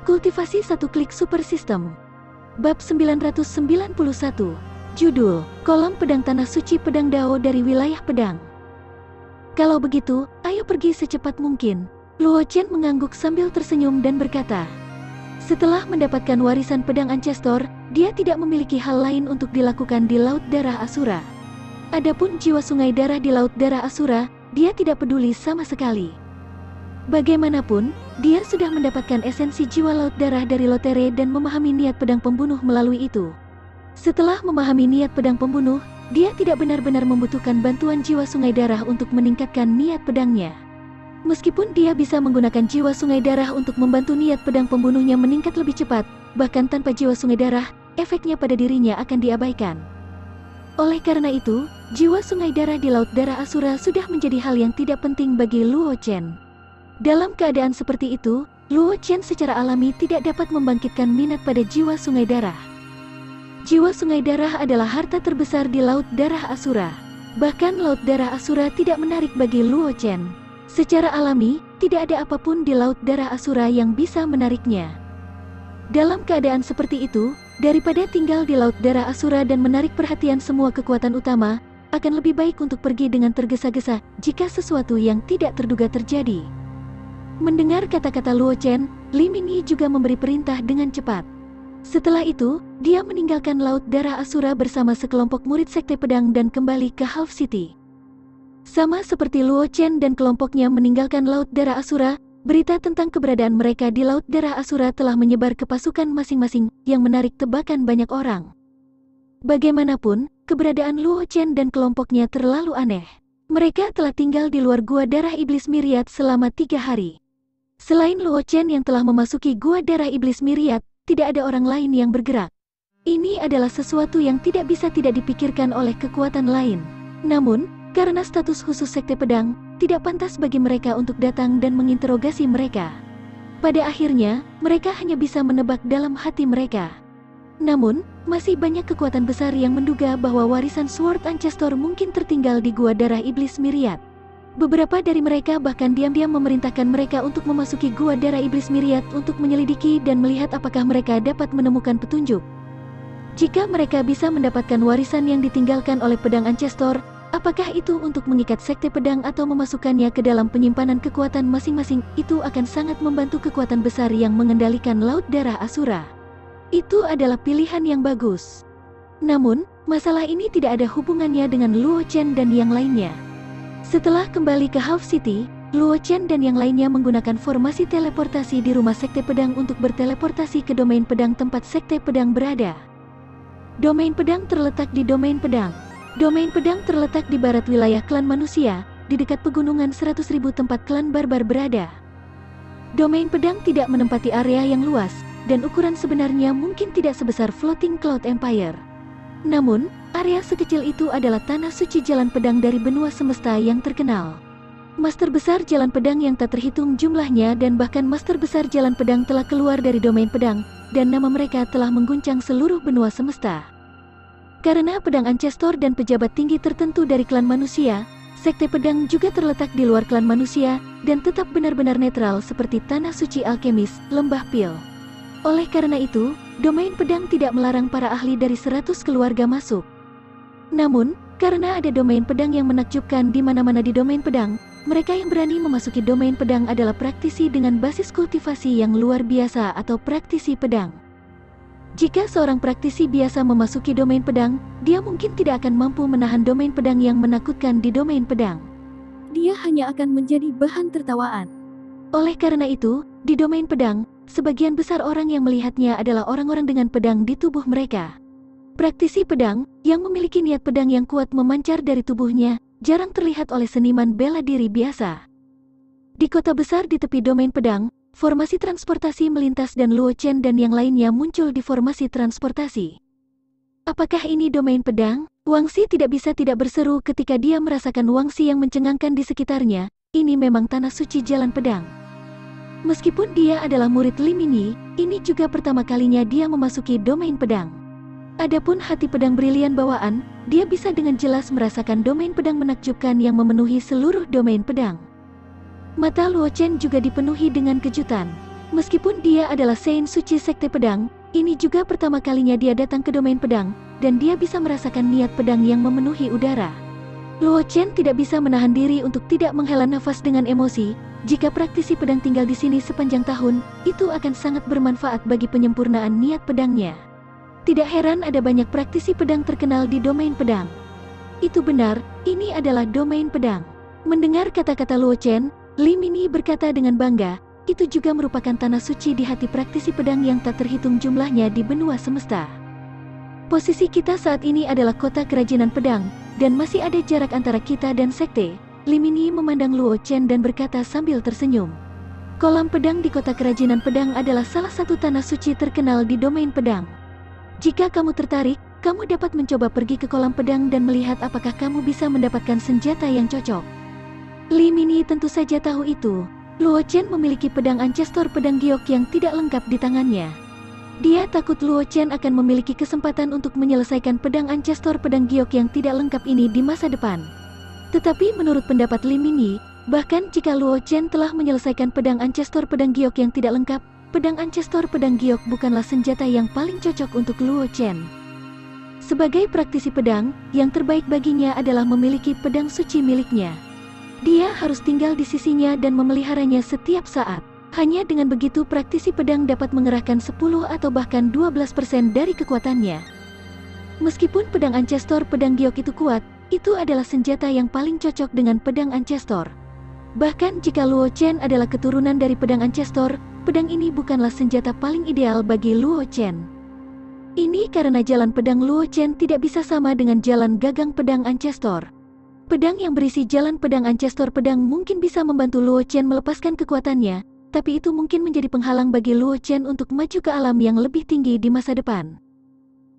Kultivasi satu klik super system. Bab 991. Judul, Kolam Pedang Tanah Suci Pedang Dao dari Wilayah Pedang. Kalau begitu, ayo pergi secepat mungkin. Luo Chen mengangguk sambil tersenyum dan berkata, setelah mendapatkan warisan pedang Ancestor, dia tidak memiliki hal lain untuk dilakukan di Laut Darah Asura. Adapun jiwa sungai darah di Laut Darah Asura, dia tidak peduli sama sekali. Bagaimanapun, dia sudah mendapatkan esensi jiwa Laut Darah dari Lotere dan memahami niat pedang pembunuh melalui itu. Setelah memahami niat pedang pembunuh, dia tidak benar-benar membutuhkan bantuan jiwa sungai darah untuk meningkatkan niat pedangnya. Meskipun dia bisa menggunakan jiwa sungai darah untuk membantu niat pedang pembunuhnya meningkat lebih cepat, bahkan tanpa jiwa sungai darah, efeknya pada dirinya akan diabaikan. Oleh karena itu, jiwa sungai darah di Laut Darah Asura sudah menjadi hal yang tidak penting bagi Luo Chen. Dalam keadaan seperti itu, Luo Chen secara alami tidak dapat membangkitkan minat pada jiwa sungai darah. Jiwa sungai darah adalah harta terbesar di Laut Darah Asura. Bahkan Laut Darah Asura tidak menarik bagi Luo Chen. Secara alami, tidak ada apapun di Laut Darah Asura yang bisa menariknya. Dalam keadaan seperti itu, daripada tinggal di Laut Darah Asura dan menarik perhatian semua kekuatan utama, akan lebih baik untuk pergi dengan tergesa-gesa jika sesuatu yang tidak terduga terjadi. Mendengar kata-kata Luo Chen, Li Minyi juga memberi perintah dengan cepat. Setelah itu, dia meninggalkan Laut Darah Asura bersama sekelompok murid Sekte Pedang dan kembali ke Half City. Sama seperti Luo Chen dan kelompoknya meninggalkan Laut Darah Asura, berita tentang keberadaan mereka di Laut Darah Asura telah menyebar ke pasukan masing-masing yang menarik tebakan banyak orang. Bagaimanapun, keberadaan Luo Chen dan kelompoknya terlalu aneh. Mereka telah tinggal di luar Gua Darah Iblis Myriad selama 3 hari. Selain Luo Chen yang telah memasuki Gua Darah Iblis Myriad, tidak ada orang lain yang bergerak. Ini adalah sesuatu yang tidak bisa tidak dipikirkan oleh kekuatan lain. Namun, karena status khusus Sekte Pedang, tidak pantas bagi mereka untuk datang dan menginterogasi mereka. Pada akhirnya, mereka hanya bisa menebak dalam hati mereka. Namun, masih banyak kekuatan besar yang menduga bahwa warisan Sword Ancestor mungkin tertinggal di Gua Darah Iblis Myriad. Beberapa dari mereka bahkan diam-diam memerintahkan mereka untuk memasuki Gua Darah Iblis Myriad untuk menyelidiki dan melihat apakah mereka dapat menemukan petunjuk. Jika mereka bisa mendapatkan warisan yang ditinggalkan oleh pedang Ancestor, apakah itu untuk mengikat Sekte Pedang atau memasukkannya ke dalam penyimpanan kekuatan masing-masing, itu akan sangat membantu kekuatan besar yang mengendalikan Laut Darah Asura. Itu adalah pilihan yang bagus. Namun, masalah ini tidak ada hubungannya dengan Luo Chen dan yang lainnya. Setelah kembali ke Half City, Luo Chen dan yang lainnya menggunakan formasi teleportasi di rumah Sekte Pedang untuk berteleportasi ke domain pedang tempat Sekte Pedang berada. Domain pedang terletak di domain pedang. Domain pedang terletak di barat wilayah klan manusia, di dekat pegunungan 100.000 tempat klan barbar berada. Domain pedang tidak menempati area yang luas, dan ukuran sebenarnya mungkin tidak sebesar Floating Cloud Empire. Namun, area sekecil itu adalah tanah suci jalan pedang dari benua semesta yang terkenal. Master besar jalan pedang yang tak terhitung jumlahnya dan bahkan master besar jalan pedang telah keluar dari domain pedang, dan nama mereka telah mengguncang seluruh benua semesta. Karena pedang Ancestor dan pejabat tinggi tertentu dari klan manusia, Sekte Pedang juga terletak di luar klan manusia, dan tetap benar-benar netral seperti tanah suci alkemis, lembah pil. Oleh karena itu, domain pedang tidak melarang para ahli dari 100 keluarga masuk. Namun, karena ada domain pedang yang menakjubkan di mana-mana di domain pedang, mereka yang berani memasuki domain pedang adalah praktisi dengan basis kultivasi yang luar biasa atau praktisi pedang. Jika seorang praktisi biasa memasuki domain pedang, dia mungkin tidak akan mampu menahan domain pedang yang menakutkan di domain pedang. Dia hanya akan menjadi bahan tertawaan. Oleh karena itu, di domain pedang, sebagian besar orang yang melihatnya adalah orang-orang dengan pedang di tubuh mereka. Praktisi pedang, yang memiliki niat pedang yang kuat memancar dari tubuhnya, jarang terlihat oleh seniman bela diri biasa. Di kota besar di tepi domain pedang, formasi transportasi melintas dan Luo Chen dan yang lainnya muncul di formasi transportasi. Apakah ini domain pedang? Wang Xi tidak bisa tidak berseru ketika dia merasakan Wang Xi yang mencengangkan di sekitarnya. Ini memang tanah suci jalan pedang. Meskipun dia adalah murid Li Minyi, ini juga pertama kalinya dia memasuki domain pedang. Adapun hati pedang brilian bawaan, dia bisa dengan jelas merasakan domain pedang menakjubkan yang memenuhi seluruh domain pedang. Mata Luo Chen juga dipenuhi dengan kejutan. Meskipun dia adalah Saint suci Sekte Pedang, ini juga pertama kalinya dia datang ke domain pedang, dan dia bisa merasakan niat pedang yang memenuhi udara. Luo Chen tidak bisa menahan diri untuk tidak menghela nafas dengan emosi. Jika praktisi pedang tinggal di sini sepanjang tahun, itu akan sangat bermanfaat bagi penyempurnaan niat pedangnya. Tidak heran ada banyak praktisi pedang terkenal di domain pedang. Itu benar, ini adalah domain pedang. Mendengar kata-kata Luo Chen, Li Mini berkata dengan bangga, itu juga merupakan tanah suci di hati praktisi pedang yang tak terhitung jumlahnya di benua semesta. Posisi kita saat ini adalah kota kerajinan pedang, dan masih ada jarak antara kita dan sekte. Li Mini memandang Luo Chen dan berkata sambil tersenyum. Kolam pedang di kota kerajinan pedang adalah salah satu tanah suci terkenal di domain pedang. Jika kamu tertarik, kamu dapat mencoba pergi ke kolam pedang dan melihat apakah kamu bisa mendapatkan senjata yang cocok. Li Mini tentu saja tahu itu. Luo Chen memiliki pedang Ancestor pedang giok yang tidak lengkap di tangannya. Dia takut Luo Chen akan memiliki kesempatan untuk menyelesaikan pedang Ancestor pedang giok yang tidak lengkap ini di masa depan. Tetapi menurut pendapat Li Mini, bahkan jika Luo Chen telah menyelesaikan pedang Ancestor pedang giok yang tidak lengkap, pedang Ancestor pedang giok bukanlah senjata yang paling cocok untuk Luo Chen. Sebagai praktisi pedang, yang terbaik baginya adalah memiliki pedang suci miliknya. Dia harus tinggal di sisinya dan memeliharanya setiap saat. Hanya dengan begitu praktisi pedang dapat mengerahkan 10 atau bahkan 12% dari kekuatannya. Meskipun pedang Ancestor pedang giok itu kuat, itu adalah senjata yang paling cocok dengan pedang Ancestor. Bahkan jika Luo Chen adalah keturunan dari pedang Ancestor, pedang ini bukanlah senjata paling ideal bagi Luo Chen. Ini karena jalan pedang Luo Chen tidak bisa sama dengan jalan gagang pedang Ancestor. Pedang yang berisi jalan pedang Ancestor pedang mungkin bisa membantu Luo Chen melepaskan kekuatannya, tapi itu mungkin menjadi penghalang bagi Luo Chen untuk maju ke alam yang lebih tinggi di masa depan.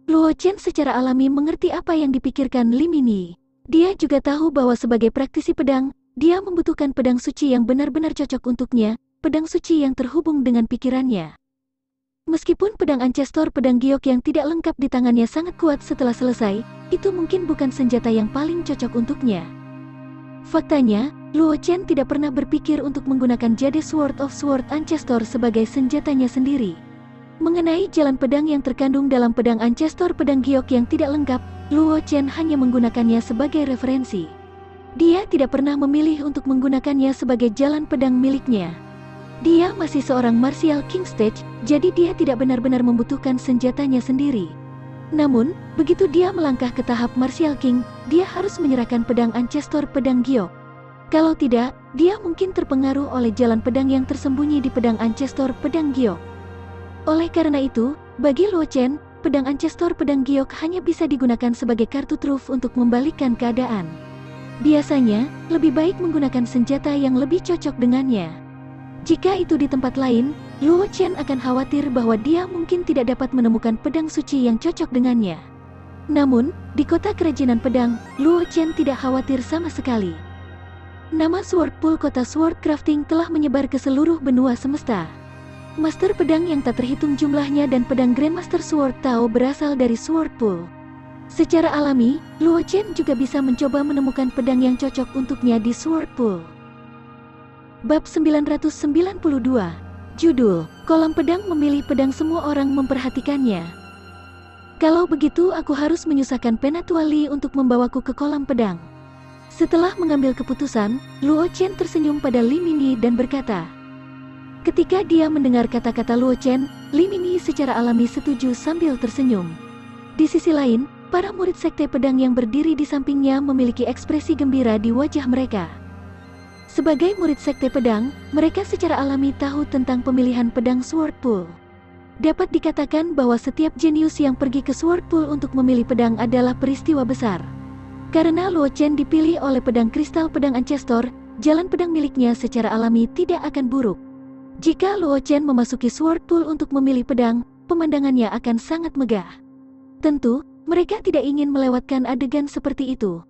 Luo Chen secara alami mengerti apa yang dipikirkan Li Mini. Dia juga tahu bahwa sebagai praktisi pedang, dia membutuhkan pedang suci yang benar-benar cocok untuknya, pedang suci yang terhubung dengan pikirannya. Meskipun pedang Ancestor pedang giok yang tidak lengkap di tangannya sangat kuat setelah selesai, itu mungkin bukan senjata yang paling cocok untuknya. Faktanya, Luo Chen tidak pernah berpikir untuk menggunakan Jade Sword of Sword Ancestor sebagai senjatanya sendiri. Mengenai jalan pedang yang terkandung dalam pedang Ancestor pedang giok yang tidak lengkap, Luo Chen hanya menggunakannya sebagai referensi. Dia tidak pernah memilih untuk menggunakannya sebagai jalan pedang miliknya. Dia masih seorang Martial King Stage, jadi dia tidak benar-benar membutuhkan senjatanya sendiri. Namun, begitu dia melangkah ke tahap Martial King, dia harus menyerahkan pedang Ancestor pedang giok. Kalau tidak, dia mungkin terpengaruh oleh jalan pedang yang tersembunyi di pedang Ancestor pedang giok. Oleh karena itu, bagi Luo Chen, pedang Ancestor pedang giok hanya bisa digunakan sebagai kartu truf untuk membalikkan keadaan. Biasanya, lebih baik menggunakan senjata yang lebih cocok dengannya. Jika itu di tempat lain, Luo Chen akan khawatir bahwa dia mungkin tidak dapat menemukan pedang suci yang cocok dengannya. Namun, di kota kerajinan pedang, Luo Chen tidak khawatir sama sekali. Nama Sword Pool kota Sword Crafting telah menyebar ke seluruh benua semesta. Master pedang yang tak terhitung jumlahnya dan pedang Grandmaster Sword Tao berasal dari Sword Pool. Secara alami, Luo Chen juga bisa mencoba menemukan pedang yang cocok untuknya di Sword Pool. Bab 992. Judul, Kolam Pedang memilih pedang semua orang memperhatikannya. Kalau begitu aku harus menyusahkan Penatua Li untuk membawaku ke kolam pedang. Setelah mengambil keputusan, Luo Chen tersenyum pada Li Mini dan berkata. Ketika dia mendengar kata-kata Luo Chen, Li Mini secara alami setuju sambil tersenyum. Di sisi lain, para murid sekte pedang yang berdiri di sampingnya memiliki ekspresi gembira di wajah mereka. Sebagai murid sekte pedang, mereka secara alami tahu tentang pemilihan pedang Sword Pool. Dapat dikatakan bahwa setiap jenius yang pergi ke Sword Pool untuk memilih pedang adalah peristiwa besar. Karena Luo Chen dipilih oleh pedang kristal pedang Ancestor, jalan pedang miliknya secara alami tidak akan buruk. Jika Luo Chen memasuki Sword Pool untuk memilih pedang, pemandangannya akan sangat megah. Tentu, mereka tidak ingin melewatkan adegan seperti itu.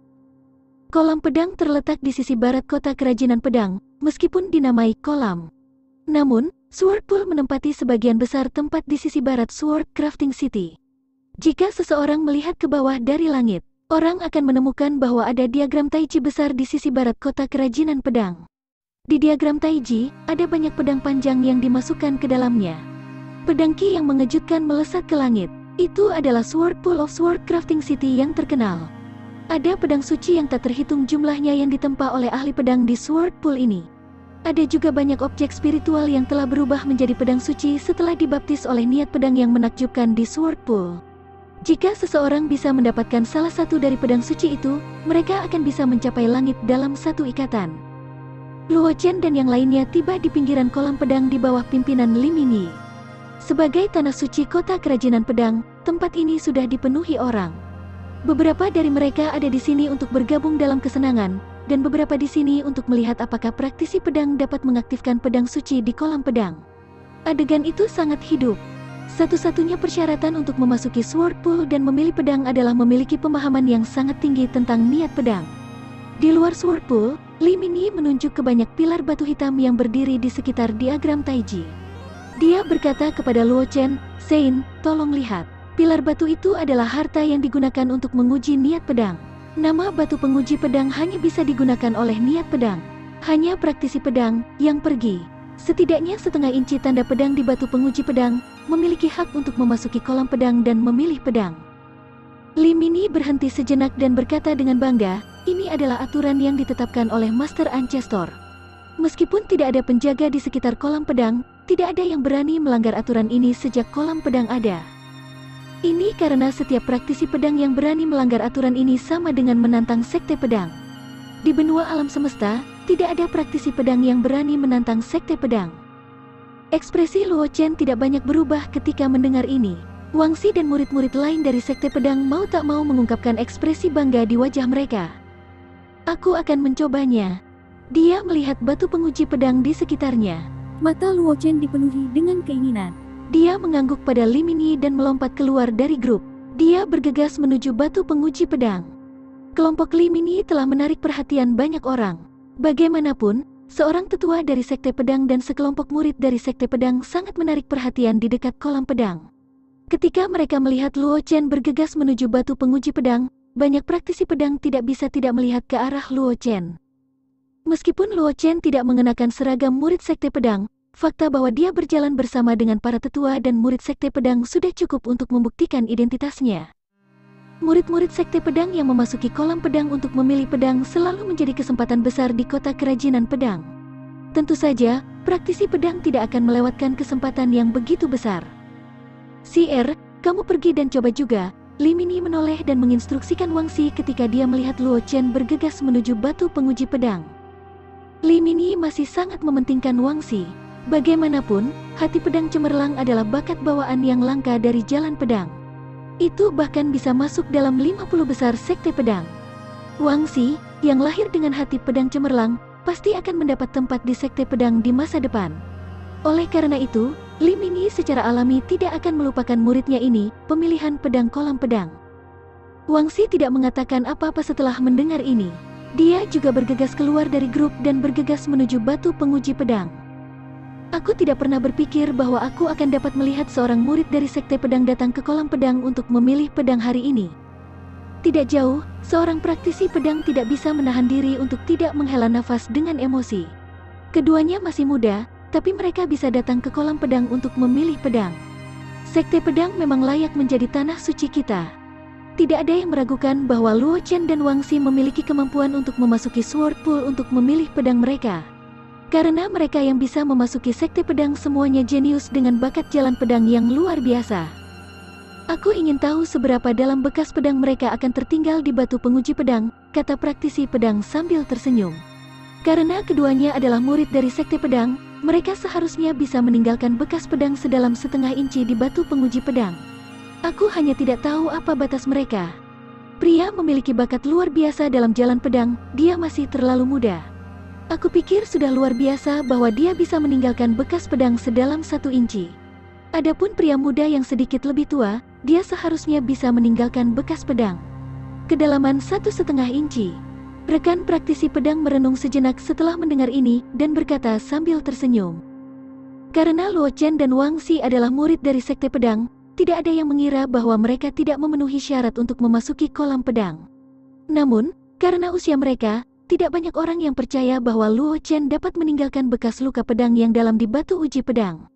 Kolam pedang terletak di sisi barat kota kerajinan pedang, meskipun dinamai kolam. Namun, Sword Pool menempati sebagian besar tempat di sisi barat Sword Crafting City. Jika seseorang melihat ke bawah dari langit, orang akan menemukan bahwa ada diagram Tai Chi besar di sisi barat kota kerajinan pedang. Di diagram Taiji, ada banyak pedang panjang yang dimasukkan ke dalamnya. Pedang Ki yang mengejutkan melesat ke langit. Itu adalah Sword Pool of Sword Crafting City yang terkenal. Ada pedang suci yang tak terhitung jumlahnya yang ditempa oleh ahli pedang di Sword Pool ini. Ada juga banyak objek spiritual yang telah berubah menjadi pedang suci setelah dibaptis oleh niat pedang yang menakjubkan di Sword Pool. Jika seseorang bisa mendapatkan salah satu dari pedang suci itu, mereka akan bisa mencapai langit dalam satu ikatan. Luo Chen dan yang lainnya tiba di pinggiran kolam pedang di bawah pimpinan Li Mingyi. Sebagai tanah suci kota kerajinan pedang, tempat ini sudah dipenuhi orang. Beberapa dari mereka ada di sini untuk bergabung dalam kesenangan, dan beberapa di sini untuk melihat apakah praktisi pedang dapat mengaktifkan pedang suci di kolam pedang. Adegan itu sangat hidup. Satu-satunya persyaratan untuk memasuki Sword Pool dan memilih pedang adalah memiliki pemahaman yang sangat tinggi tentang niat pedang. Di luar Sword Pool, Li Mingyi menunjuk ke banyak pilar batu hitam yang berdiri di sekitar diagram Taiji. Dia berkata kepada Luo Chen, "Sein, tolong lihat. Pilar batu itu adalah harta yang digunakan untuk menguji niat pedang. Nama batu penguji pedang hanya bisa digunakan oleh niat pedang. Hanya praktisi pedang yang pergi. Setidaknya setengah inci tanda pedang di batu penguji pedang, memiliki hak untuk memasuki kolam pedang dan memilih pedang." Li Mingyi berhenti sejenak dan berkata dengan bangga, "Ini adalah aturan yang ditetapkan oleh Master Ancestor. Meskipun tidak ada penjaga di sekitar kolam pedang, tidak ada yang berani melanggar aturan ini sejak kolam pedang ada. Ini karena setiap praktisi pedang yang berani melanggar aturan ini sama dengan menantang sekte pedang. Di benua alam semesta, tidak ada praktisi pedang yang berani menantang sekte pedang." Ekspresi Luo Chen tidak banyak berubah ketika mendengar ini. Wang Xi dan murid-murid lain dari sekte pedang mau tak mau mengungkapkan ekspresi bangga di wajah mereka. "Aku akan mencobanya." Dia melihat batu penguji pedang di sekitarnya. Mata Luo Chen dipenuhi dengan keinginan. Dia mengangguk pada Li Mingyi dan melompat keluar dari grup. Dia bergegas menuju batu penguji pedang. Kelompok Li Mingyi telah menarik perhatian banyak orang. Bagaimanapun, seorang tetua dari sekte pedang dan sekelompok murid dari sekte pedang sangat menarik perhatian di dekat kolam pedang. Ketika mereka melihat Luo Chen bergegas menuju batu penguji pedang, banyak praktisi pedang tidak bisa tidak melihat ke arah Luo Chen. Meskipun Luo Chen tidak mengenakan seragam murid sekte pedang, fakta bahwa dia berjalan bersama dengan para tetua dan murid sekte pedang sudah cukup untuk membuktikan identitasnya. Murid-murid sekte pedang yang memasuki kolam pedang untuk memilih pedang selalu menjadi kesempatan besar di kota kerajinan pedang. Tentu saja, praktisi pedang tidak akan melewatkan kesempatan yang begitu besar. "CR, kamu pergi dan coba juga." Li Mingyi menoleh dan menginstruksikan Wang Xi ketika dia melihat Luo Chen bergegas menuju batu penguji pedang. Li Mingyi masih sangat mementingkan Wang Xi. Bagaimanapun, hati pedang cemerlang adalah bakat bawaan yang langka dari jalan pedang. Itu bahkan bisa masuk dalam 50 besar sekte pedang. Wang Xi, yang lahir dengan hati pedang cemerlang, pasti akan mendapat tempat di sekte pedang di masa depan. Oleh karena itu, Li Mingyi secara alami tidak akan melupakan muridnya ini, pemilihan pedang kolam pedang. Wang Xi tidak mengatakan apa-apa setelah mendengar ini. Dia juga bergegas keluar dari grup dan bergegas menuju batu penguji pedang. "Aku tidak pernah berpikir bahwa aku akan dapat melihat seorang murid dari sekte pedang datang ke kolam pedang untuk memilih pedang hari ini." Tidak jauh, seorang praktisi pedang tidak bisa menahan diri untuk tidak menghela nafas dengan emosi. Keduanya masih muda, tapi mereka bisa datang ke kolam pedang untuk memilih pedang. Sekte pedang memang layak menjadi tanah suci kita. Tidak ada yang meragukan bahwa Luo Chen dan Wang Xi memiliki kemampuan untuk memasuki Sword Pool untuk memilih pedang mereka. Karena mereka yang bisa memasuki sekte pedang semuanya jenius dengan bakat jalan pedang yang luar biasa. "Aku ingin tahu seberapa dalam bekas pedang mereka akan tertinggal di batu penguji pedang," kata praktisi pedang sambil tersenyum. Karena keduanya adalah murid dari sekte pedang, mereka seharusnya bisa meninggalkan bekas pedang sedalam setengah inci di batu penguji pedang. "Aku hanya tidak tahu apa batas mereka." Pria memiliki bakat luar biasa dalam jalan pedang, dia masih terlalu muda. "Aku pikir sudah luar biasa bahwa dia bisa meninggalkan bekas pedang sedalam 1 inci. Adapun pria muda yang sedikit lebih tua, dia seharusnya bisa meninggalkan bekas pedang kedalaman 1,5 inci. Rekan praktisi pedang merenung sejenak setelah mendengar ini dan berkata sambil tersenyum. Karena Luo Chen dan Wang Xi adalah murid dari sekte pedang, tidak ada yang mengira bahwa mereka tidak memenuhi syarat untuk memasuki kolam pedang. Namun, karena usia mereka, tidak banyak orang yang percaya bahwa Luo Chen dapat meninggalkan bekas luka pedang yang dalam di batu uji pedang.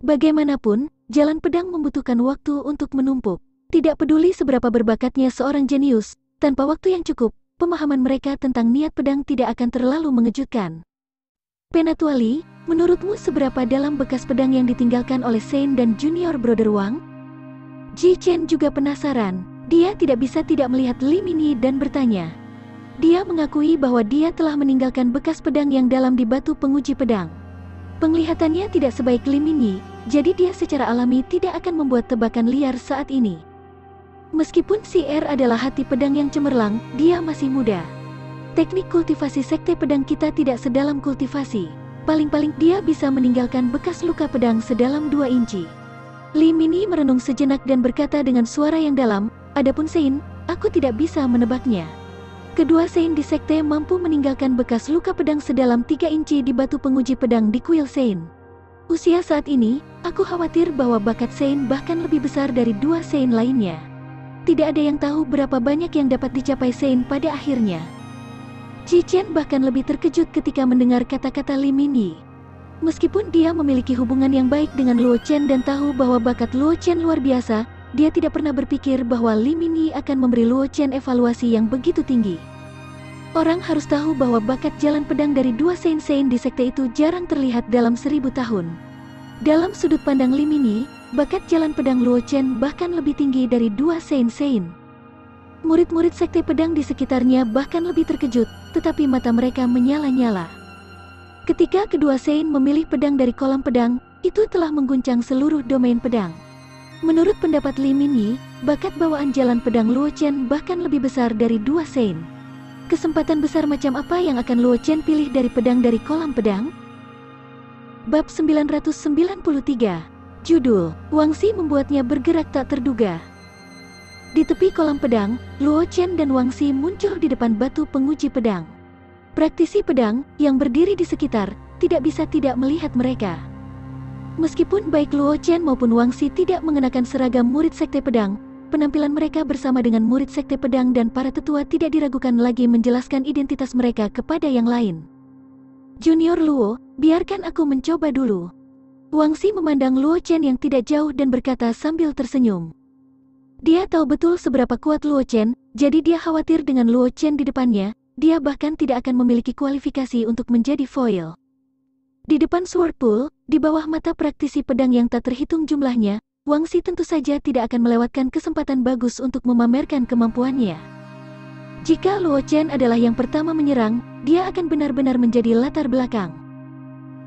Bagaimanapun, jalan pedang membutuhkan waktu untuk menumpuk. Tidak peduli seberapa berbakatnya seorang jenius, tanpa waktu yang cukup, pemahaman mereka tentang niat pedang tidak akan terlalu mengejutkan. Penatuali, menurutmu seberapa dalam bekas pedang yang ditinggalkan oleh Sein dan Junior Brother Wang? Ji Chen juga penasaran. Dia tidak bisa tidak melihat Li Mini dan bertanya. Dia mengakui bahwa dia telah meninggalkan bekas pedang yang dalam di batu penguji pedang. Penglihatannya tidak sebaik Li Mini, jadi dia secara alami tidak akan membuat tebakan liar saat ini. Meskipun si Er adalah hati pedang yang cemerlang, dia masih muda. Teknik kultivasi sekte pedang kita tidak sedalam kultivasi. Paling-paling dia bisa meninggalkan bekas luka pedang sedalam 2 inci. Li Mini merenung sejenak dan berkata dengan suara yang dalam, "Adapun Sein, aku tidak bisa menebaknya." Kedua Sein di sekte mampu meninggalkan bekas luka pedang sedalam 3 inci di batu penguji pedang di kuil Sein. Usia saat ini, aku khawatir bahwa bakat Sein bahkan lebih besar dari 2 Sein lainnya. Tidak ada yang tahu berapa banyak yang dapat dicapai Sein pada akhirnya. Ji Chen bahkan lebih terkejut ketika mendengar kata-kata Li Mini. Meskipun dia memiliki hubungan yang baik dengan Luo Chen dan tahu bahwa bakat Luo Chen luar biasa, dia tidak pernah berpikir bahwa Li Mini akan memberi Luo Chen evaluasi yang begitu tinggi. Orang harus tahu bahwa bakat jalan pedang dari 2 Sein di sekte itu jarang terlihat dalam 1000 tahun. Dalam sudut pandang Li Mini, bakat jalan pedang Luo Chen bahkan lebih tinggi dari 2 Sein. Murid-murid sekte pedang di sekitarnya bahkan lebih terkejut, tetapi mata mereka menyala-nyala. Ketika kedua Sein memilih pedang dari kolam pedang, itu telah mengguncang seluruh domain pedang. Menurut pendapat Li Mini, bakat bawaan jalan pedang Luo Chen bahkan lebih besar dari 2 Sein. Kesempatan besar macam apa yang akan Luo Chen pilih dari pedang dari kolam pedang? Bab 993. Judul, Wang Xi membuatnya bergerak tak terduga. Di tepi kolam pedang, Luo Chen dan Wang Xi muncul di depan batu penguji pedang. Praktisi pedang, yang berdiri di sekitar, tidak bisa tidak melihat mereka. Meskipun baik Luo Chen maupun Wang Xi tidak mengenakan seragam murid sekte pedang, penampilan mereka bersama dengan murid sekte pedang dan para tetua tidak diragukan lagi menjelaskan identitas mereka kepada yang lain. Junior Luo, biarkan aku mencoba dulu. Wang Xi memandang Luo Chen yang tidak jauh dan berkata sambil tersenyum. Dia tahu betul seberapa kuat Luo Chen, jadi dia khawatir dengan Luo Chen di depannya, dia bahkan tidak akan memiliki kualifikasi untuk menjadi foil. Di depan Sword Pool, di bawah mata praktisi pedang yang tak terhitung jumlahnya, Wang Xi tentu saja tidak akan melewatkan kesempatan bagus untuk memamerkan kemampuannya. Jika Luo Chen adalah yang pertama menyerang, dia akan benar-benar menjadi latar belakang.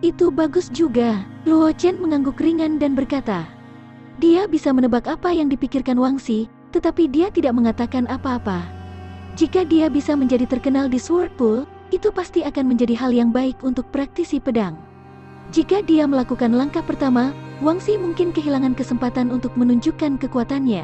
Itu bagus juga, Luo Chen mengangguk ringan dan berkata. Dia bisa menebak apa yang dipikirkan Wang Xi, tetapi dia tidak mengatakan apa-apa. Jika dia bisa menjadi terkenal di Sword Pool, itu pasti akan menjadi hal yang baik untuk praktisi pedang. Jika dia melakukan langkah pertama, Wang Xi mungkin kehilangan kesempatan untuk menunjukkan kekuatannya.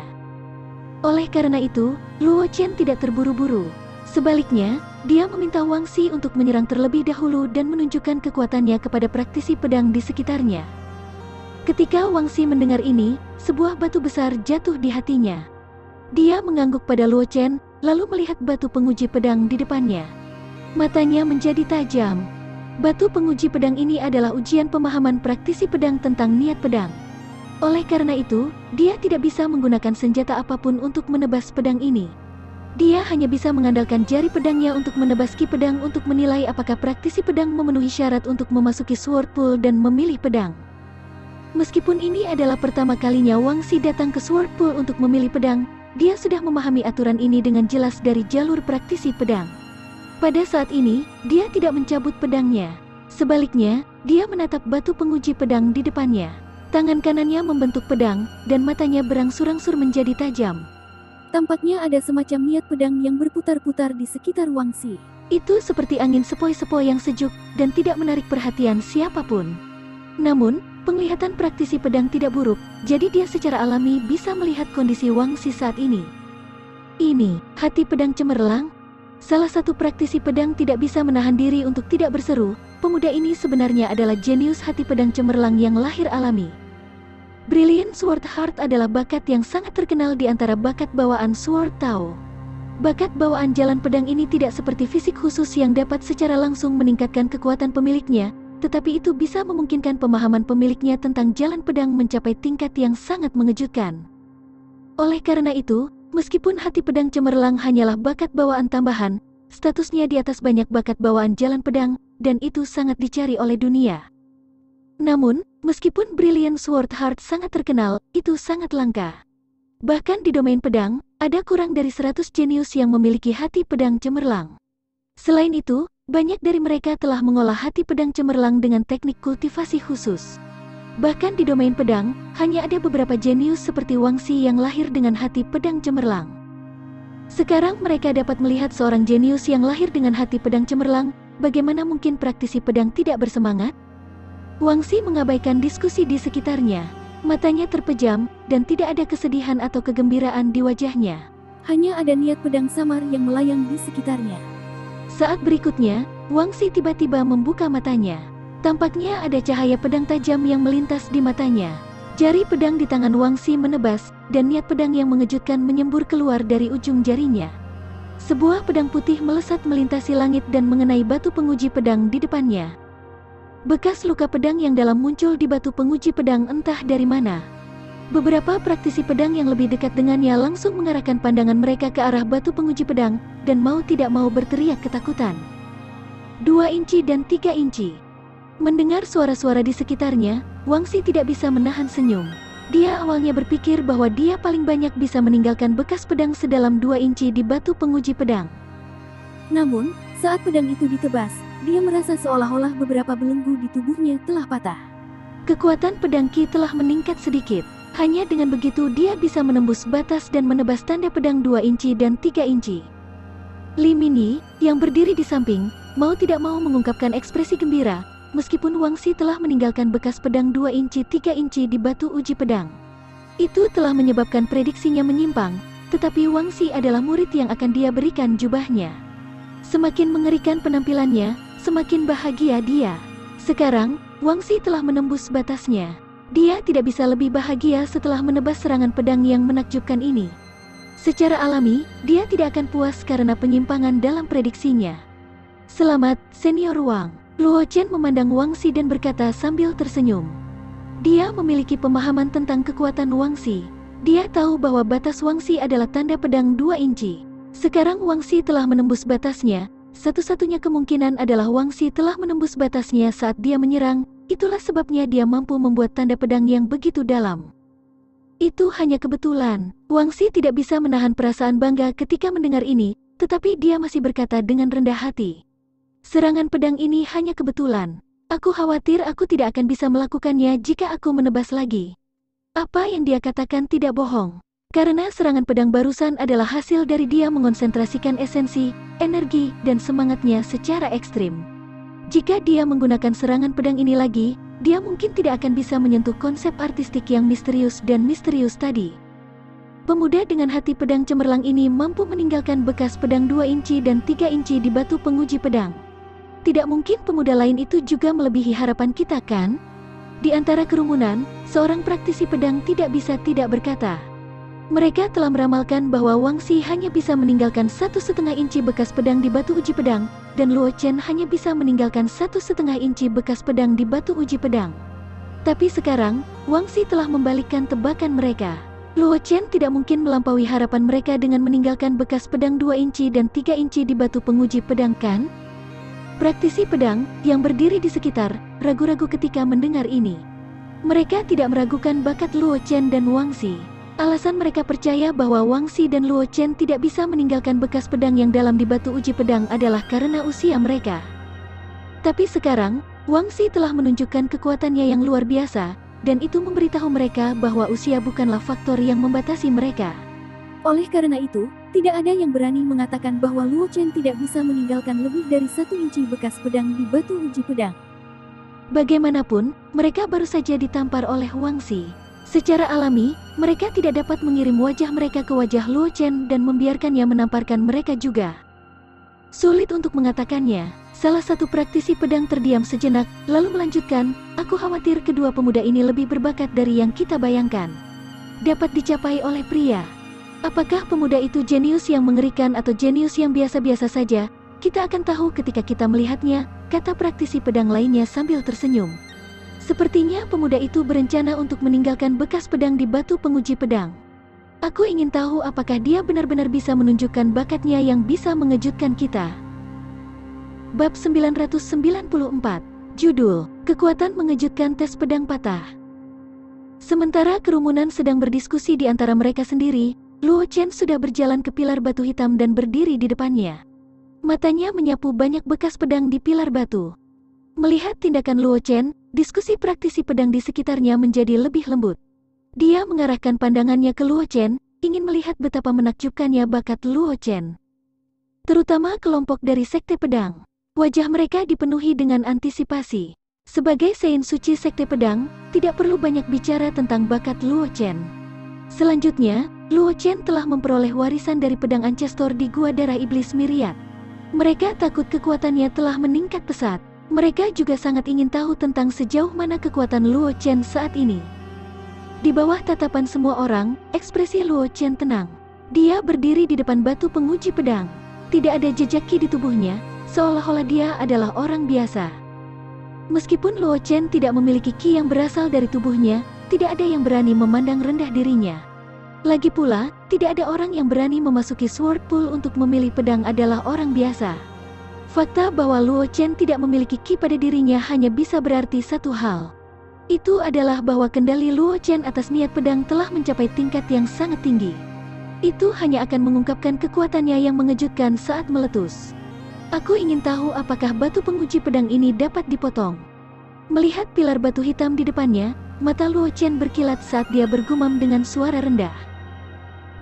Oleh karena itu, Luo Chen tidak terburu-buru. Sebaliknya, dia meminta Wang Xi untuk menyerang terlebih dahulu dan menunjukkan kekuatannya kepada praktisi pedang di sekitarnya. Ketika Wang Xi mendengar ini, sebuah batu besar jatuh di hatinya. Dia mengangguk pada Luo Chen, lalu melihat batu penguji pedang di depannya. Matanya menjadi tajam. Batu penguji pedang ini adalah ujian pemahaman praktisi pedang tentang niat pedang. Oleh karena itu, dia tidak bisa menggunakan senjata apapun untuk menebas pedang ini. Dia hanya bisa mengandalkan jari pedangnya untuk menebas ki pedang untuk menilai apakah praktisi pedang memenuhi syarat untuk memasuki Sword Pool dan memilih pedang. Meskipun ini adalah pertama kalinya Wang Xi datang ke Sword Pool untuk memilih pedang, dia sudah memahami aturan ini dengan jelas dari jalur praktisi pedang. Pada saat ini, dia tidak mencabut pedangnya. Sebaliknya, dia menatap batu penguji pedang di depannya. Tangan kanannya membentuk pedang, dan matanya berangsur-angsur menjadi tajam. Tampaknya ada semacam niat pedang yang berputar-putar di sekitar Wang Xi. Itu seperti angin sepoi-sepoi yang sejuk, dan tidak menarik perhatian siapapun. Namun, penglihatan praktisi pedang tidak buruk, jadi dia secara alami bisa melihat kondisi Wang Xi saat ini. Ini, hati pedang cemerlang. Salah satu praktisi pedang tidak bisa menahan diri untuk tidak berseru, pemuda ini sebenarnya adalah jenius hati pedang cemerlang yang lahir alami. Brilliant Sword Heart adalah bakat yang sangat terkenal di antara bakat bawaan Sword Tao. Bakat bawaan jalan pedang ini tidak seperti fisik khusus yang dapat secara langsung meningkatkan kekuatan pemiliknya, tetapi itu bisa memungkinkan pemahaman pemiliknya tentang jalan pedang mencapai tingkat yang sangat mengejutkan. Oleh karena itu, meskipun hati pedang cemerlang hanyalah bakat bawaan tambahan, statusnya di atas banyak bakat bawaan jalan pedang, dan itu sangat dicari oleh dunia. Namun, meskipun Brilliant Sword Heart sangat terkenal, itu sangat langka. Bahkan di domain pedang, ada kurang dari 100 jenius yang memiliki hati pedang cemerlang. Selain itu, banyak dari mereka telah mengolah hati pedang cemerlang dengan teknik kultivasi khusus. Bahkan di domain pedang, hanya ada beberapa jenius seperti Wangxi yang lahir dengan hati pedang cemerlang. Sekarang mereka dapat melihat seorang jenius yang lahir dengan hati pedang cemerlang, bagaimana mungkin praktisi pedang tidak bersemangat? Wangxi mengabaikan diskusi di sekitarnya. Matanya terpejam, dan tidak ada kesedihan atau kegembiraan di wajahnya. Hanya ada niat pedang samar yang melayang di sekitarnya. Saat berikutnya, Wangxi tiba-tiba membuka matanya. Tampaknya ada cahaya pedang tajam yang melintas di matanya. Jari pedang di tangan Wangxi menebas, dan niat pedang yang mengejutkan menyembur keluar dari ujung jarinya. Sebuah pedang putih melesat melintasi langit dan mengenai batu penguji pedang di depannya. Bekas luka pedang yang dalam muncul di batu penguji pedang entah dari mana. Beberapa praktisi pedang yang lebih dekat dengannya langsung mengarahkan pandangan mereka ke arah batu penguji pedang, dan mau tidak mau berteriak ketakutan. 2 inci dan 3 inci. Mendengar suara-suara di sekitarnya, Wangxi tidak bisa menahan senyum. Dia awalnya berpikir bahwa dia paling banyak bisa meninggalkan bekas pedang sedalam 2 inci di batu penguji pedang. Namun, saat pedang itu ditebas, dia merasa seolah-olah beberapa belenggu di tubuhnya telah patah. Kekuatan pedang Qi telah meningkat sedikit. Hanya dengan begitu dia bisa menembus batas dan menebas tanda pedang 2 inci dan 3 inci. Li Minyi, yang berdiri di samping, mau tidak mau mengungkapkan ekspresi gembira, meskipun Wangxi telah meninggalkan bekas pedang 2 inci 3 inci di batu uji pedang. Itu telah menyebabkan prediksinya menyimpang, tetapi Wangxi adalah murid yang akan dia berikan jubahnya. Semakin mengerikan penampilannya, semakin bahagia dia. Sekarang, Wangxi telah menembus batasnya. Dia tidak bisa lebih bahagia setelah menebas serangan pedang yang menakjubkan ini. Secara alami, dia tidak akan puas karena penyimpangan dalam prediksinya. Selamat, Senior Wang. Luo Chen memandang Wangxi dan berkata sambil tersenyum. Dia memiliki pemahaman tentang kekuatan Wangxi. Dia tahu bahwa batas Wangxi adalah tanda pedang 2 inci. Sekarang Wangxi telah menembus batasnya. Satu-satunya kemungkinan adalah Wangxi telah menembus batasnya saat dia menyerang. Itulah sebabnya dia mampu membuat tanda pedang yang begitu dalam. Itu hanya kebetulan. Wangxi tidak bisa menahan perasaan bangga ketika mendengar ini, tetapi dia masih berkata dengan rendah hati. Serangan pedang ini hanya kebetulan. Aku khawatir aku tidak akan bisa melakukannya jika aku menebas lagi. Apa yang dia katakan tidak bohong. Karena serangan pedang barusan adalah hasil dari dia mengonsentrasikan esensi, energi, dan semangatnya secara ekstrim. Jika dia menggunakan serangan pedang ini lagi, dia mungkin tidak akan bisa menyentuh konsep artistik yang misterius dan misterius tadi. Pemuda dengan hati pedang cemerlang ini mampu meninggalkan bekas pedang 2 inci dan 3 inci di batu penguji pedang. Tidak mungkin pemuda lain itu juga melebihi harapan kita, kan? Di antara kerumunan, seorang praktisi pedang tidak bisa tidak berkata. Mereka telah meramalkan bahwa Wangxi hanya bisa meninggalkan 1,5 inci bekas pedang di batu uji pedang, dan Luo Chen hanya bisa meninggalkan 1,5 inci bekas pedang di batu uji pedang. Tapi sekarang, Wangxi telah membalikkan tebakan mereka. Luo Chen tidak mungkin melampaui harapan mereka dengan meninggalkan bekas pedang 2 inci dan 3 inci di batu penguji pedang, kan? Praktisi pedang, yang berdiri di sekitar, ragu-ragu ketika mendengar ini. Mereka tidak meragukan bakat Luo Chen dan Wangxi. Alasan mereka percaya bahwa Wangxi dan Luo Chen tidak bisa meninggalkan bekas pedang yang dalam di batu uji pedang adalah karena usia mereka. Tapi sekarang, Wangxi telah menunjukkan kekuatannya yang luar biasa, dan itu memberitahu mereka bahwa usia bukanlah faktor yang membatasi mereka. Oleh karena itu, tidak ada yang berani mengatakan bahwa Luo Chen tidak bisa meninggalkan lebih dari 1 inci bekas pedang di batu uji pedang. Bagaimanapun, mereka baru saja ditampar oleh Wangxi. Secara alami, mereka tidak dapat mengirim wajah mereka ke wajah Luo Chen dan membiarkannya menamparkan mereka juga. Sulit untuk mengatakannya. Salah satu praktisi pedang terdiam sejenak, lalu melanjutkan, aku khawatir kedua pemuda ini lebih berbakat dari yang kita bayangkan. Dapat dicapai oleh pria. Apakah pemuda itu jenius yang mengerikan atau jenius yang biasa-biasa saja? Kita akan tahu ketika kita melihatnya, kata praktisi pedang lainnya sambil tersenyum. Sepertinya pemuda itu berencana untuk meninggalkan bekas pedang di batu penguji pedang. Aku ingin tahu apakah dia benar-benar bisa menunjukkan bakatnya yang bisa mengejutkan kita. Bab 994, Judul, Kekuatan Mengejutkan Tes Pedang Patah. Sementara kerumunan sedang berdiskusi di antara mereka sendiri, Luo Chen sudah berjalan ke pilar batu hitam dan berdiri di depannya. Matanya menyapu banyak bekas pedang di pilar batu. Melihat tindakan Luo Chen, diskusi praktisi pedang di sekitarnya menjadi lebih lembut. Dia mengarahkan pandangannya ke Luo Chen, ingin melihat betapa menakjubkannya bakat Luo Chen. Terutama kelompok dari sekte pedang. Wajah mereka dipenuhi dengan antisipasi. Sebagai Sein Suci Sekte Pedang, tidak perlu banyak bicara tentang bakat Luo Chen. Selanjutnya, Luo Chen telah memperoleh warisan dari pedang Ancestor di Gua Darah Iblis Myriad. Mereka takut kekuatannya telah meningkat pesat. Mereka juga sangat ingin tahu tentang sejauh mana kekuatan Luo Chen saat ini. Di bawah tatapan semua orang, ekspresi Luo Chen tenang. Dia berdiri di depan batu penguji pedang. Tidak ada jejak ki di tubuhnya, seolah-olah dia adalah orang biasa. Meskipun Luo Chen tidak memiliki ki yang berasal dari tubuhnya, tidak ada yang berani memandang rendah dirinya. Lagi pula, tidak ada orang yang berani memasuki Sword Pool untuk memilih pedang adalah orang biasa. Fakta bahwa Luo Chen tidak memiliki ki pada dirinya hanya bisa berarti satu hal. Itu adalah bahwa kendali Luo Chen atas niat pedang telah mencapai tingkat yang sangat tinggi. Itu hanya akan mengungkapkan kekuatannya yang mengejutkan saat meletus. Aku ingin tahu apakah batu penguji pedang ini dapat dipotong. Melihat pilar batu hitam di depannya, mata Luo Chen berkilat saat dia bergumam dengan suara rendah.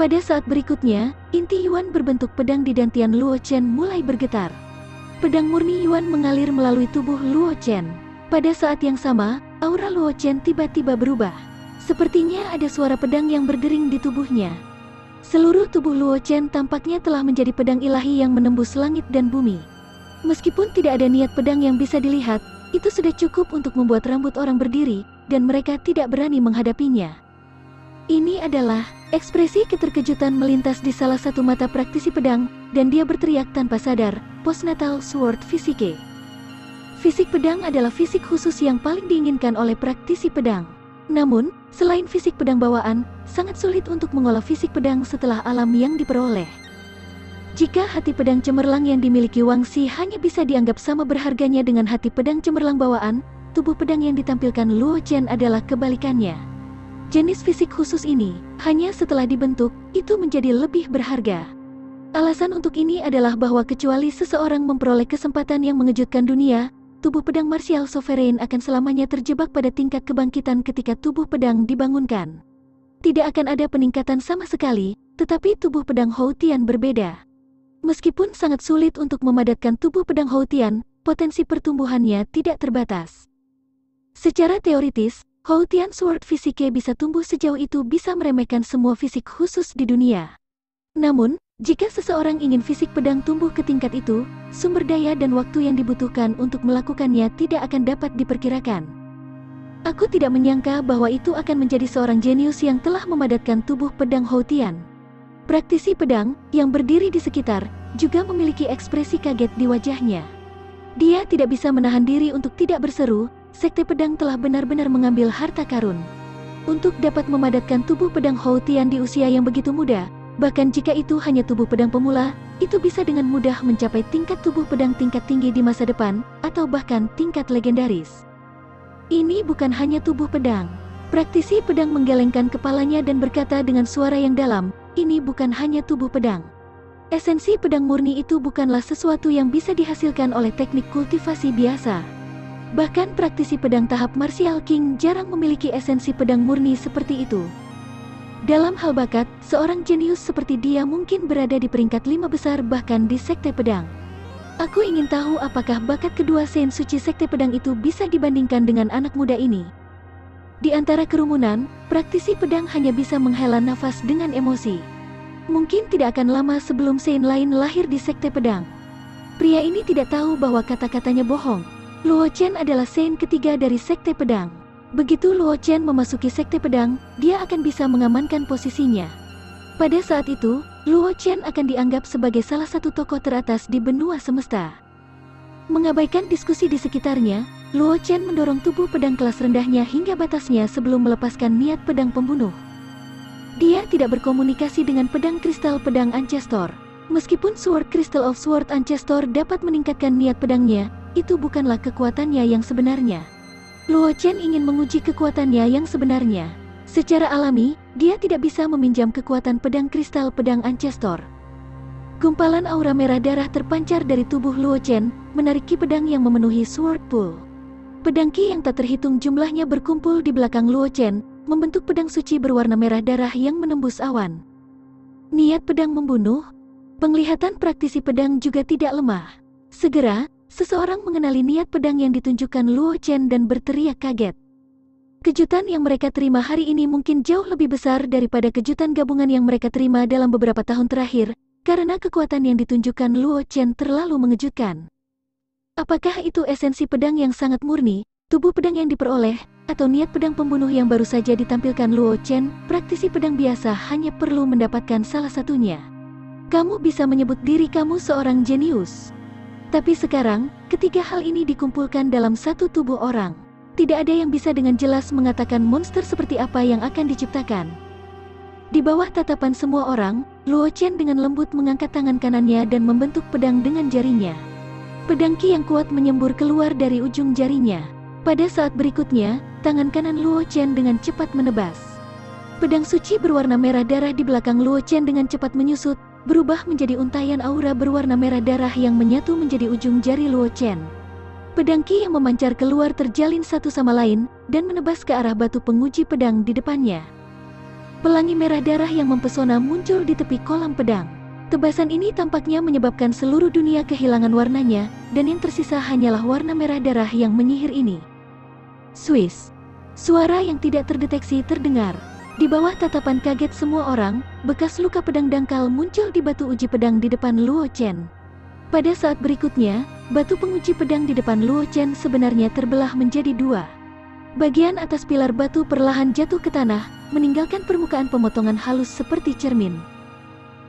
Pada saat berikutnya, inti Yuan berbentuk pedang di dantian Luo Chen mulai bergetar. Pedang murni Yuan mengalir melalui tubuh Luo Chen. Pada saat yang sama, aura Luo Chen tiba-tiba berubah. Sepertinya ada suara pedang yang berdering di tubuhnya. Seluruh tubuh Luo Chen tampaknya telah menjadi pedang ilahi yang menembus langit dan bumi. Meskipun tidak ada niat pedang yang bisa dilihat, itu sudah cukup untuk membuat rambut orang berdiri, dan mereka tidak berani menghadapinya. Ini adalah ekspresi keterkejutan melintas di salah satu mata praktisi pedang, dan dia berteriak tanpa sadar, Postnatal Sword Physique. Fisik pedang adalah fisik khusus yang paling diinginkan oleh praktisi pedang. Namun, selain fisik pedang bawaan, sangat sulit untuk mengolah fisik pedang setelah alam yang diperoleh. Jika hati pedang cemerlang yang dimiliki Wang Xi hanya bisa dianggap sama berharganya dengan hati pedang cemerlang bawaan, tubuh pedang yang ditampilkan Luo Chen adalah kebalikannya. Jenis fisik khusus ini, hanya setelah dibentuk, itu menjadi lebih berharga. Alasan untuk ini adalah bahwa kecuali seseorang memperoleh kesempatan yang mengejutkan dunia, tubuh pedang martial sovereign akan selamanya terjebak pada tingkat kebangkitan ketika tubuh pedang dibangunkan. Tidak akan ada peningkatan sama sekali, tetapi tubuh pedang Hou Tian berbeda. Meskipun sangat sulit untuk memadatkan tubuh pedang Hou Tian, potensi pertumbuhannya tidak terbatas. Secara teoritis, Hou Tian Sword Physique bisa tumbuh sejauh itu bisa meremehkan semua fisik khusus di dunia. Namun, jika seseorang ingin fisik pedang tumbuh ke tingkat itu, sumber daya dan waktu yang dibutuhkan untuk melakukannya tidak akan dapat diperkirakan. Aku tidak menyangka bahwa itu akan menjadi seorang jenius yang telah memadatkan tubuh pedang Hou Tian. Praktisi pedang, yang berdiri di sekitar, juga memiliki ekspresi kaget di wajahnya. Dia tidak bisa menahan diri untuk tidak berseru, Sekte Pedang telah benar-benar mengambil harta karun. Untuk dapat memadatkan tubuh pedang Hou Tian di usia yang begitu muda, bahkan jika itu hanya tubuh pedang pemula, itu bisa dengan mudah mencapai tingkat tubuh pedang tingkat tinggi di masa depan, atau bahkan tingkat legendaris. Ini bukan hanya tubuh pedang. Praktisi pedang menggelengkan kepalanya dan berkata dengan suara yang dalam, ini bukan hanya tubuh pedang. Esensi pedang murni itu bukanlah sesuatu yang bisa dihasilkan oleh teknik kultivasi biasa. Bahkan praktisi pedang tahap Martial King jarang memiliki esensi pedang murni seperti itu. Dalam hal bakat, seorang jenius seperti dia mungkin berada di peringkat 5 besar bahkan di sekte pedang. Aku ingin tahu apakah bakat kedua Sein Suci Sekte Pedang itu bisa dibandingkan dengan anak muda ini. Di antara kerumunan, praktisi pedang hanya bisa menghela nafas dengan emosi. Mungkin tidak akan lama sebelum Sein lain lahir di sekte pedang. Pria ini tidak tahu bahwa kata-katanya bohong. Luo Chen adalah Sein ketiga dari sekte pedang. Begitu Luo Chen memasuki sekte pedang, dia akan bisa mengamankan posisinya. Pada saat itu, Luo Chen akan dianggap sebagai salah satu tokoh teratas di benua semesta. Mengabaikan diskusi di sekitarnya, Luo Chen mendorong tubuh pedang kelas rendahnya hingga batasnya sebelum melepaskan niat pedang pembunuh. Dia tidak berkomunikasi dengan pedang kristal pedang Ancestor. Meskipun Sword Crystal of Sword Ancestor dapat meningkatkan niat pedangnya, itu bukanlah kekuatannya yang sebenarnya. Luo Chen ingin menguji kekuatannya yang sebenarnya. Secara alami, dia tidak bisa meminjam kekuatan pedang kristal pedang Ancestor. Gumpalan aura merah darah terpancar dari tubuh Luo Chen, menarik ki pedang yang memenuhi Sword Pool. Pedang ki yang tak terhitung jumlahnya berkumpul di belakang Luo Chen, membentuk pedang suci berwarna merah darah yang menembus awan. Niat pedang membunuh. Penglihatan praktisi pedang juga tidak lemah. Segera, seseorang mengenali niat pedang yang ditunjukkan Luo Chen dan berteriak kaget. Kejutan yang mereka terima hari ini mungkin jauh lebih besar daripada kejutan gabungan yang mereka terima dalam beberapa tahun terakhir, karena kekuatan yang ditunjukkan Luo Chen terlalu mengejutkan. Apakah itu esensi pedang yang sangat murni, tubuh pedang yang diperoleh, atau niat pedang pembunuh yang baru saja ditampilkan Luo Chen? Praktisi pedang biasa hanya perlu mendapatkan salah satunya. Kamu bisa menyebut diri kamu seorang jenius. Tapi sekarang, ketiga hal ini dikumpulkan dalam satu tubuh orang. Tidak ada yang bisa dengan jelas mengatakan monster seperti apa yang akan diciptakan. Di bawah tatapan semua orang, Luo Chen dengan lembut mengangkat tangan kanannya dan membentuk pedang dengan jarinya. Pedang ki yang kuat menyembur keluar dari ujung jarinya. Pada saat berikutnya, tangan kanan Luo Chen dengan cepat menebas. Pedang suci berwarna merah darah di belakang Luo Chen dengan cepat menyusut, berubah menjadi untayan aura berwarna merah darah yang menyatu menjadi ujung jari Luo Chen. Pedang ki yang memancar keluar terjalin satu sama lain, dan menebas ke arah batu penguji pedang di depannya. Pelangi merah darah yang mempesona muncul di tepi kolam pedang. Tebasan ini tampaknya menyebabkan seluruh dunia kehilangan warnanya, dan yang tersisa hanyalah warna merah darah yang menyihir ini. Swiss. Suara yang tidak terdeteksi terdengar. Di bawah tatapan kaget semua orang, bekas luka pedang dangkal muncul di batu uji pedang di depan Luo Chen. Pada saat berikutnya, batu penguji pedang di depan Luo Chen sebenarnya terbelah menjadi dua. Bagian atas pilar batu perlahan jatuh ke tanah, meninggalkan permukaan pemotongan halus seperti cermin.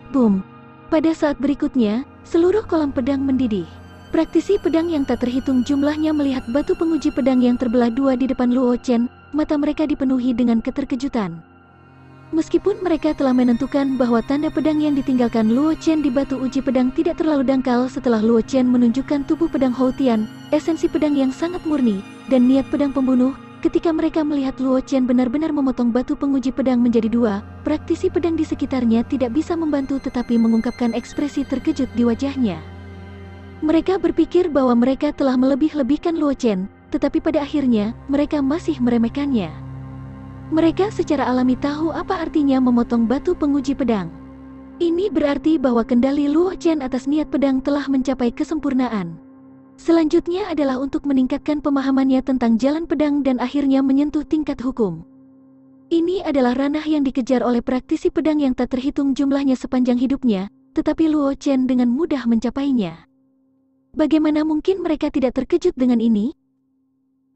Boom! Pada saat berikutnya, seluruh kolam pedang mendidih. Praktisi pedang yang tak terhitung jumlahnya melihat batu penguji pedang yang terbelah dua di depan Luo Chen, mata mereka dipenuhi dengan keterkejutan. Meskipun mereka telah menentukan bahwa tanda pedang yang ditinggalkan Luo Chen di batu uji pedang tidak terlalu dangkal setelah Luo Chen menunjukkan tubuh pedang Houtian, esensi pedang yang sangat murni, dan niat pedang pembunuh, ketika mereka melihat Luo Chen benar-benar memotong batu penguji pedang menjadi dua, praktisi pedang di sekitarnya tidak bisa membantu tetapi mengungkapkan ekspresi terkejut di wajahnya. Mereka berpikir bahwa mereka telah melebih-lebihkan Luo Chen, tetapi pada akhirnya, mereka masih meremehkannya. Mereka secara alami tahu apa artinya memotong batu penguji pedang. Ini berarti bahwa kendali Luo Chen atas niat pedang telah mencapai kesempurnaan. Selanjutnya adalah untuk meningkatkan pemahamannya tentang jalan pedang dan akhirnya menyentuh tingkat hukum. Ini adalah ranah yang dikejar oleh praktisi pedang yang tak terhitung jumlahnya sepanjang hidupnya, tetapi Luo Chen dengan mudah mencapainya. Bagaimana mungkin mereka tidak terkejut dengan ini?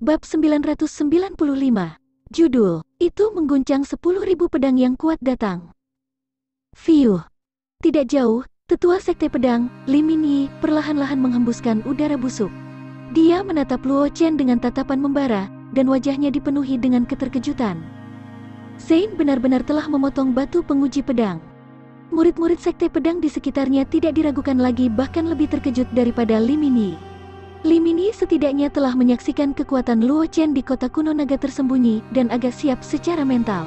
Bab 995. Judul, itu mengguncang 10.000 pedang yang kuat datang. Fiuh. Tidak jauh, tetua sekte pedang, Li Minyi, perlahan-lahan menghembuskan udara busuk. Dia menatap Luo Chen dengan tatapan membara, dan wajahnya dipenuhi dengan keterkejutan. Sein benar-benar telah memotong batu penguji pedang. Murid-murid sekte pedang di sekitarnya tidak diragukan lagi, bahkan lebih terkejut daripada Li Minyi. Li Minyi setidaknya telah menyaksikan kekuatan Luo Chen di kota kuno naga tersembunyi dan agak siap secara mental.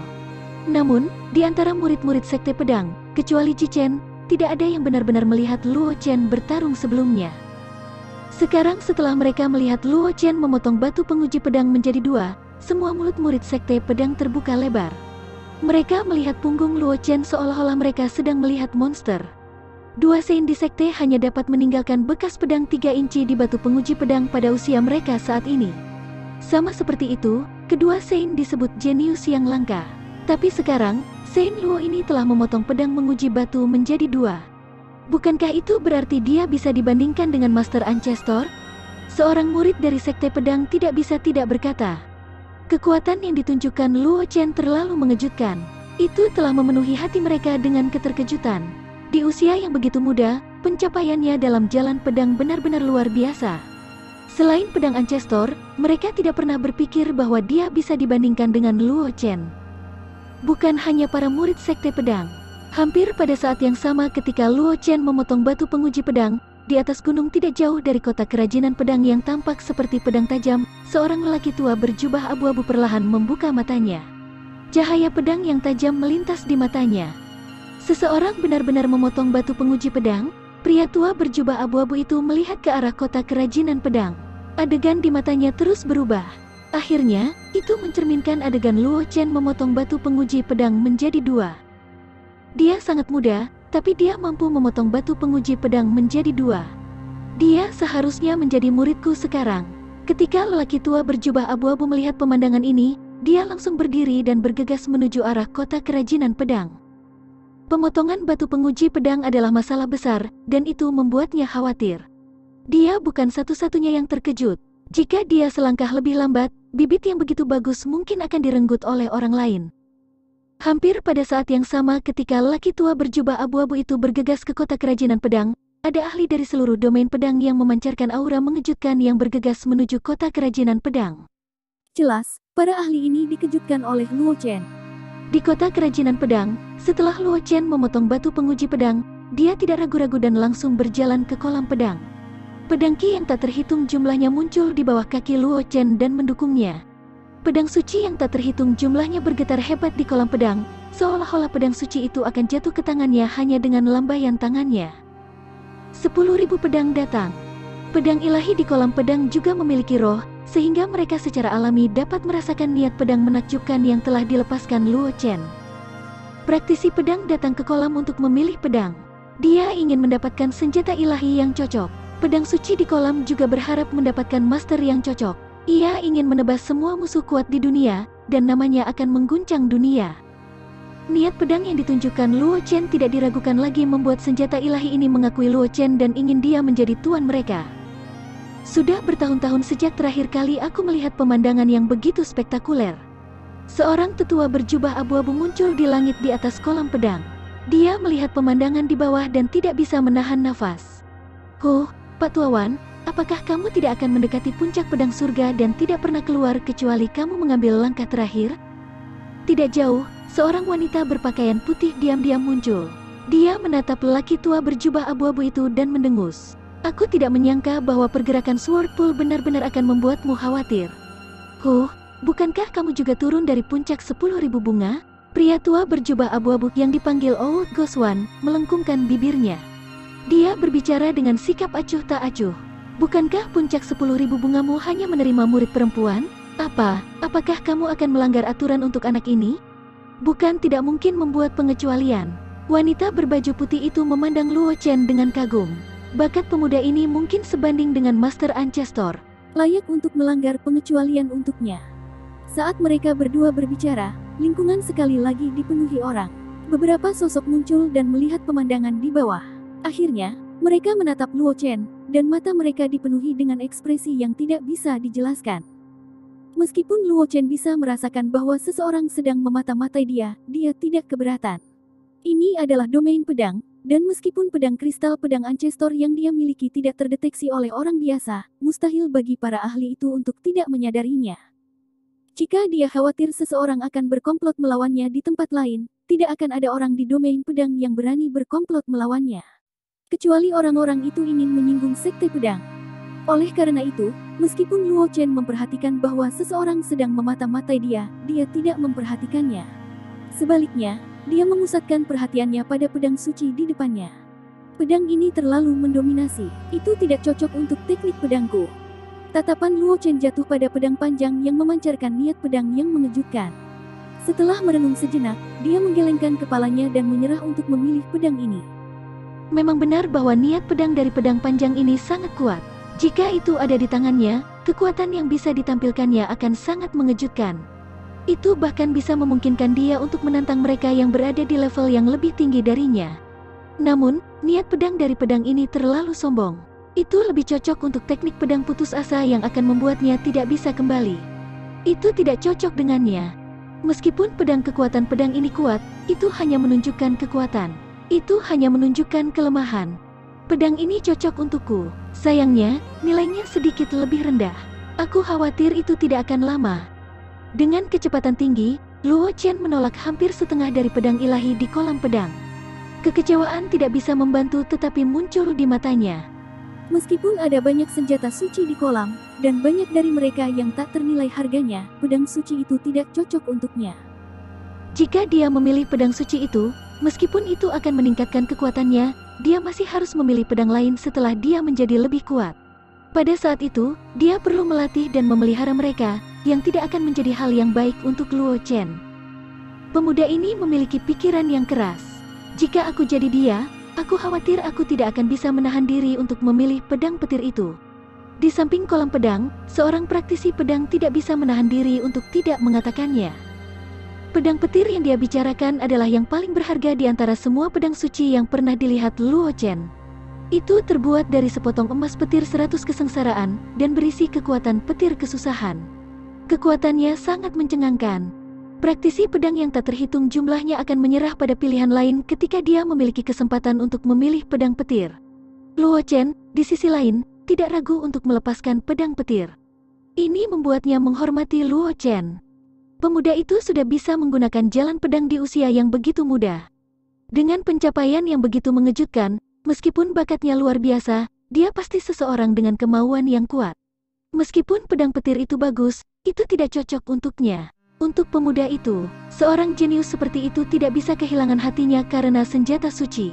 Namun, di antara murid-murid sekte pedang, kecuali Ji Chen, tidak ada yang benar-benar melihat Luo Chen bertarung sebelumnya. Sekarang setelah mereka melihat Luo Chen memotong batu penguji pedang menjadi dua, semua mulut murid sekte pedang terbuka lebar. Mereka melihat punggung Luo Chen seolah-olah mereka sedang melihat monster. Dua Sein di sekte hanya dapat meninggalkan bekas pedang 3 inci di batu penguji pedang pada usia mereka saat ini. Sama seperti itu, kedua Sein disebut jenius yang langka. Tapi sekarang, Sein Luo ini telah memotong pedang menguji batu menjadi dua. Bukankah itu berarti dia bisa dibandingkan dengan Master Ancestor? Seorang murid dari sekte pedang tidak bisa tidak berkata. Kekuatan yang ditunjukkan Luo Chen terlalu mengejutkan. Itu telah memenuhi hati mereka dengan keterkejutan. Di usia yang begitu muda, pencapaiannya dalam jalan pedang benar-benar luar biasa. Selain pedang Ancestor, mereka tidak pernah berpikir bahwa dia bisa dibandingkan dengan Luo Chen. Bukan hanya para murid sekte pedang. Hampir pada saat yang sama ketika Luo Chen memotong batu penguji pedang, di atas gunung tidak jauh dari kota kerajinan pedang yang tampak seperti pedang tajam, seorang lelaki tua berjubah abu-abu perlahan membuka matanya. Cahaya pedang yang tajam melintas di matanya. Seseorang benar-benar memotong batu penguji pedang. Pria tua berjubah abu-abu itu melihat ke arah kota kerajinan pedang. Adegan di matanya terus berubah. Akhirnya, itu mencerminkan adegan Luo Chen memotong batu penguji pedang menjadi dua. Dia sangat muda, tapi dia mampu memotong batu penguji pedang menjadi dua. Dia seharusnya menjadi muridku sekarang. Ketika lelaki tua berjubah abu-abu melihat pemandangan ini, dia langsung berdiri dan bergegas menuju arah kota kerajinan pedang. Pemotongan batu penguji pedang adalah masalah besar, dan itu membuatnya khawatir. Dia bukan satu-satunya yang terkejut. Jika dia selangkah lebih lambat, bibit yang begitu bagus mungkin akan direnggut oleh orang lain. Hampir pada saat yang sama ketika lelaki tua berjubah abu-abu itu bergegas ke kota kerajinan pedang, ada ahli dari seluruh domain pedang yang memancarkan aura mengejutkan yang bergegas menuju kota kerajinan pedang. Jelas, para ahli ini dikejutkan oleh Luo Chen. Di kota kerajinan pedang, setelah Luo Chen memotong batu penguji pedang, dia tidak ragu-ragu dan langsung berjalan ke kolam pedang. Pedang Qi yang tak terhitung jumlahnya muncul di bawah kaki Luo Chen dan mendukungnya. Pedang suci yang tak terhitung jumlahnya bergetar hebat di kolam pedang, seolah-olah pedang suci itu akan jatuh ke tangannya hanya dengan lambaian tangannya. 10.000 pedang datang. Pedang ilahi di kolam pedang juga memiliki roh, sehingga mereka secara alami dapat merasakan niat pedang menakjubkan yang telah dilepaskan Luo Chen. Praktisi pedang datang ke kolam untuk memilih pedang. Dia ingin mendapatkan senjata ilahi yang cocok. Pedang suci di kolam juga berharap mendapatkan master yang cocok. Ia ingin menebas semua musuh kuat di dunia, dan namanya akan mengguncang dunia. Niat pedang yang ditunjukkan Luo Chen tidak diragukan lagi membuat senjata ilahi ini mengakui Luo Chen dan ingin dia menjadi tuan mereka. Sudah bertahun-tahun sejak terakhir kali aku melihat pemandangan yang begitu spektakuler. Seorang tetua berjubah abu-abu muncul di langit di atas kolam pedang. Dia melihat pemandangan di bawah dan tidak bisa menahan nafas. Pak Tuawan, apakah kamu tidak akan mendekati puncak pedang surga dan tidak pernah keluar kecuali kamu mengambil langkah terakhir? Tidak jauh, seorang wanita berpakaian putih diam-diam muncul. Dia menatap lelaki tua berjubah abu-abu itu dan mendengus. Aku tidak menyangka bahwa pergerakan Swordpool benar-benar akan membuatmu khawatir. Bukankah kamu juga turun dari puncak 10.000 bunga? Pria tua berjubah abu-abu yang dipanggil Old Goswan melengkungkan bibirnya. Dia berbicara dengan sikap acuh tak acuh. Bukankah puncak 10.000 bungamu hanya menerima murid perempuan? Apakah kamu akan melanggar aturan untuk anak ini? Bukan tidak mungkin membuat pengecualian. Wanita berbaju putih itu memandang Luo Chen dengan kagum. Bakat pemuda ini mungkin sebanding dengan Master Ancestor. Layak untuk melanggar pengecualian untuknya. Saat mereka berdua berbicara, lingkungan sekali lagi dipenuhi orang. Beberapa sosok muncul dan melihat pemandangan di bawah. Akhirnya, mereka menatap Luo Chen, dan mata mereka dipenuhi dengan ekspresi yang tidak bisa dijelaskan. Meskipun Luo Chen bisa merasakan bahwa seseorang sedang memata-matai dia tidak keberatan. Ini adalah domain pedang, dan meskipun pedang kristal pedang Ancestor yang dia miliki tidak terdeteksi oleh orang biasa, mustahil bagi para ahli itu untuk tidak menyadarinya. Jika dia khawatir seseorang akan berkomplot melawannya di tempat lain, tidak akan ada orang di domain pedang yang berani berkomplot melawannya. Kecuali orang-orang itu ingin menyinggung sekte pedang. Oleh karena itu, meskipun Luo Chen memperhatikan bahwa seseorang sedang memata-matai dia tidak memperhatikannya. Sebaliknya, dia memusatkan perhatiannya pada pedang suci di depannya. Pedang ini terlalu mendominasi, itu tidak cocok untuk teknik pedangku. Tatapan Luo Chen jatuh pada pedang panjang yang memancarkan niat pedang yang mengejutkan. Setelah merenung sejenak, dia menggelengkan kepalanya dan menyerah untuk memilih pedang ini. Memang benar bahwa niat pedang dari pedang panjang ini sangat kuat. Jika itu ada di tangannya, kekuatan yang bisa ditampilkannya akan sangat mengejutkan. Itu bahkan bisa memungkinkan dia untuk menantang mereka yang berada di level yang lebih tinggi darinya. Namun, niat pedang dari pedang ini terlalu sombong. Itu lebih cocok untuk teknik pedang putus asa yang akan membuatnya tidak bisa kembali. Itu tidak cocok dengannya. Meskipun pedang kekuatan pedang ini kuat, itu hanya menunjukkan kekuatan. Itu hanya menunjukkan kelemahan. Pedang ini cocok untukku. Sayangnya, nilainya sedikit lebih rendah. Aku khawatir itu tidak akan lama. Dengan kecepatan tinggi, Luo Chen menolak hampir setengah dari pedang ilahi di kolam pedang. Kekecewaan tidak bisa membantu tetapi muncul di matanya. Meskipun ada banyak senjata suci di kolam, dan banyak dari mereka yang tak ternilai harganya, pedang suci itu tidak cocok untuknya. Jika dia memilih pedang suci itu, meskipun itu akan meningkatkan kekuatannya, dia masih harus memilih pedang lain setelah dia menjadi lebih kuat. Pada saat itu, dia perlu melatih dan memelihara mereka, yang tidak akan menjadi hal yang baik untuk Luo Chen. Pemuda ini memiliki pikiran yang keras. Jika aku jadi dia, aku khawatir aku tidak akan bisa menahan diri untuk memilih pedang petir itu. Di samping kolam pedang, seorang praktisi pedang tidak bisa menahan diri untuk tidak mengatakannya. Pedang petir yang dia bicarakan adalah yang paling berharga di antara semua pedang suci yang pernah dilihat Luo Chen. Itu terbuat dari sepotong emas petir 100 kesengsaraan dan berisi kekuatan petir kesusahan. Kekuatannya sangat mencengangkan. Praktisi pedang yang tak terhitung jumlahnya akan menyerah pada pilihan lain ketika dia memiliki kesempatan untuk memilih pedang petir. Luo Chen, di sisi lain, tidak ragu untuk melepaskan pedang petir. Ini membuatnya menghormati Luo Chen. Pemuda itu sudah bisa menggunakan jalan pedang di usia yang begitu muda. Dengan pencapaian yang begitu mengejutkan, meskipun bakatnya luar biasa, dia pasti seseorang dengan kemauan yang kuat. Meskipun pedang petir itu bagus, itu tidak cocok untuknya. Untuk pemuda itu, seorang jenius seperti itu tidak bisa kehilangan hatinya karena senjata suci.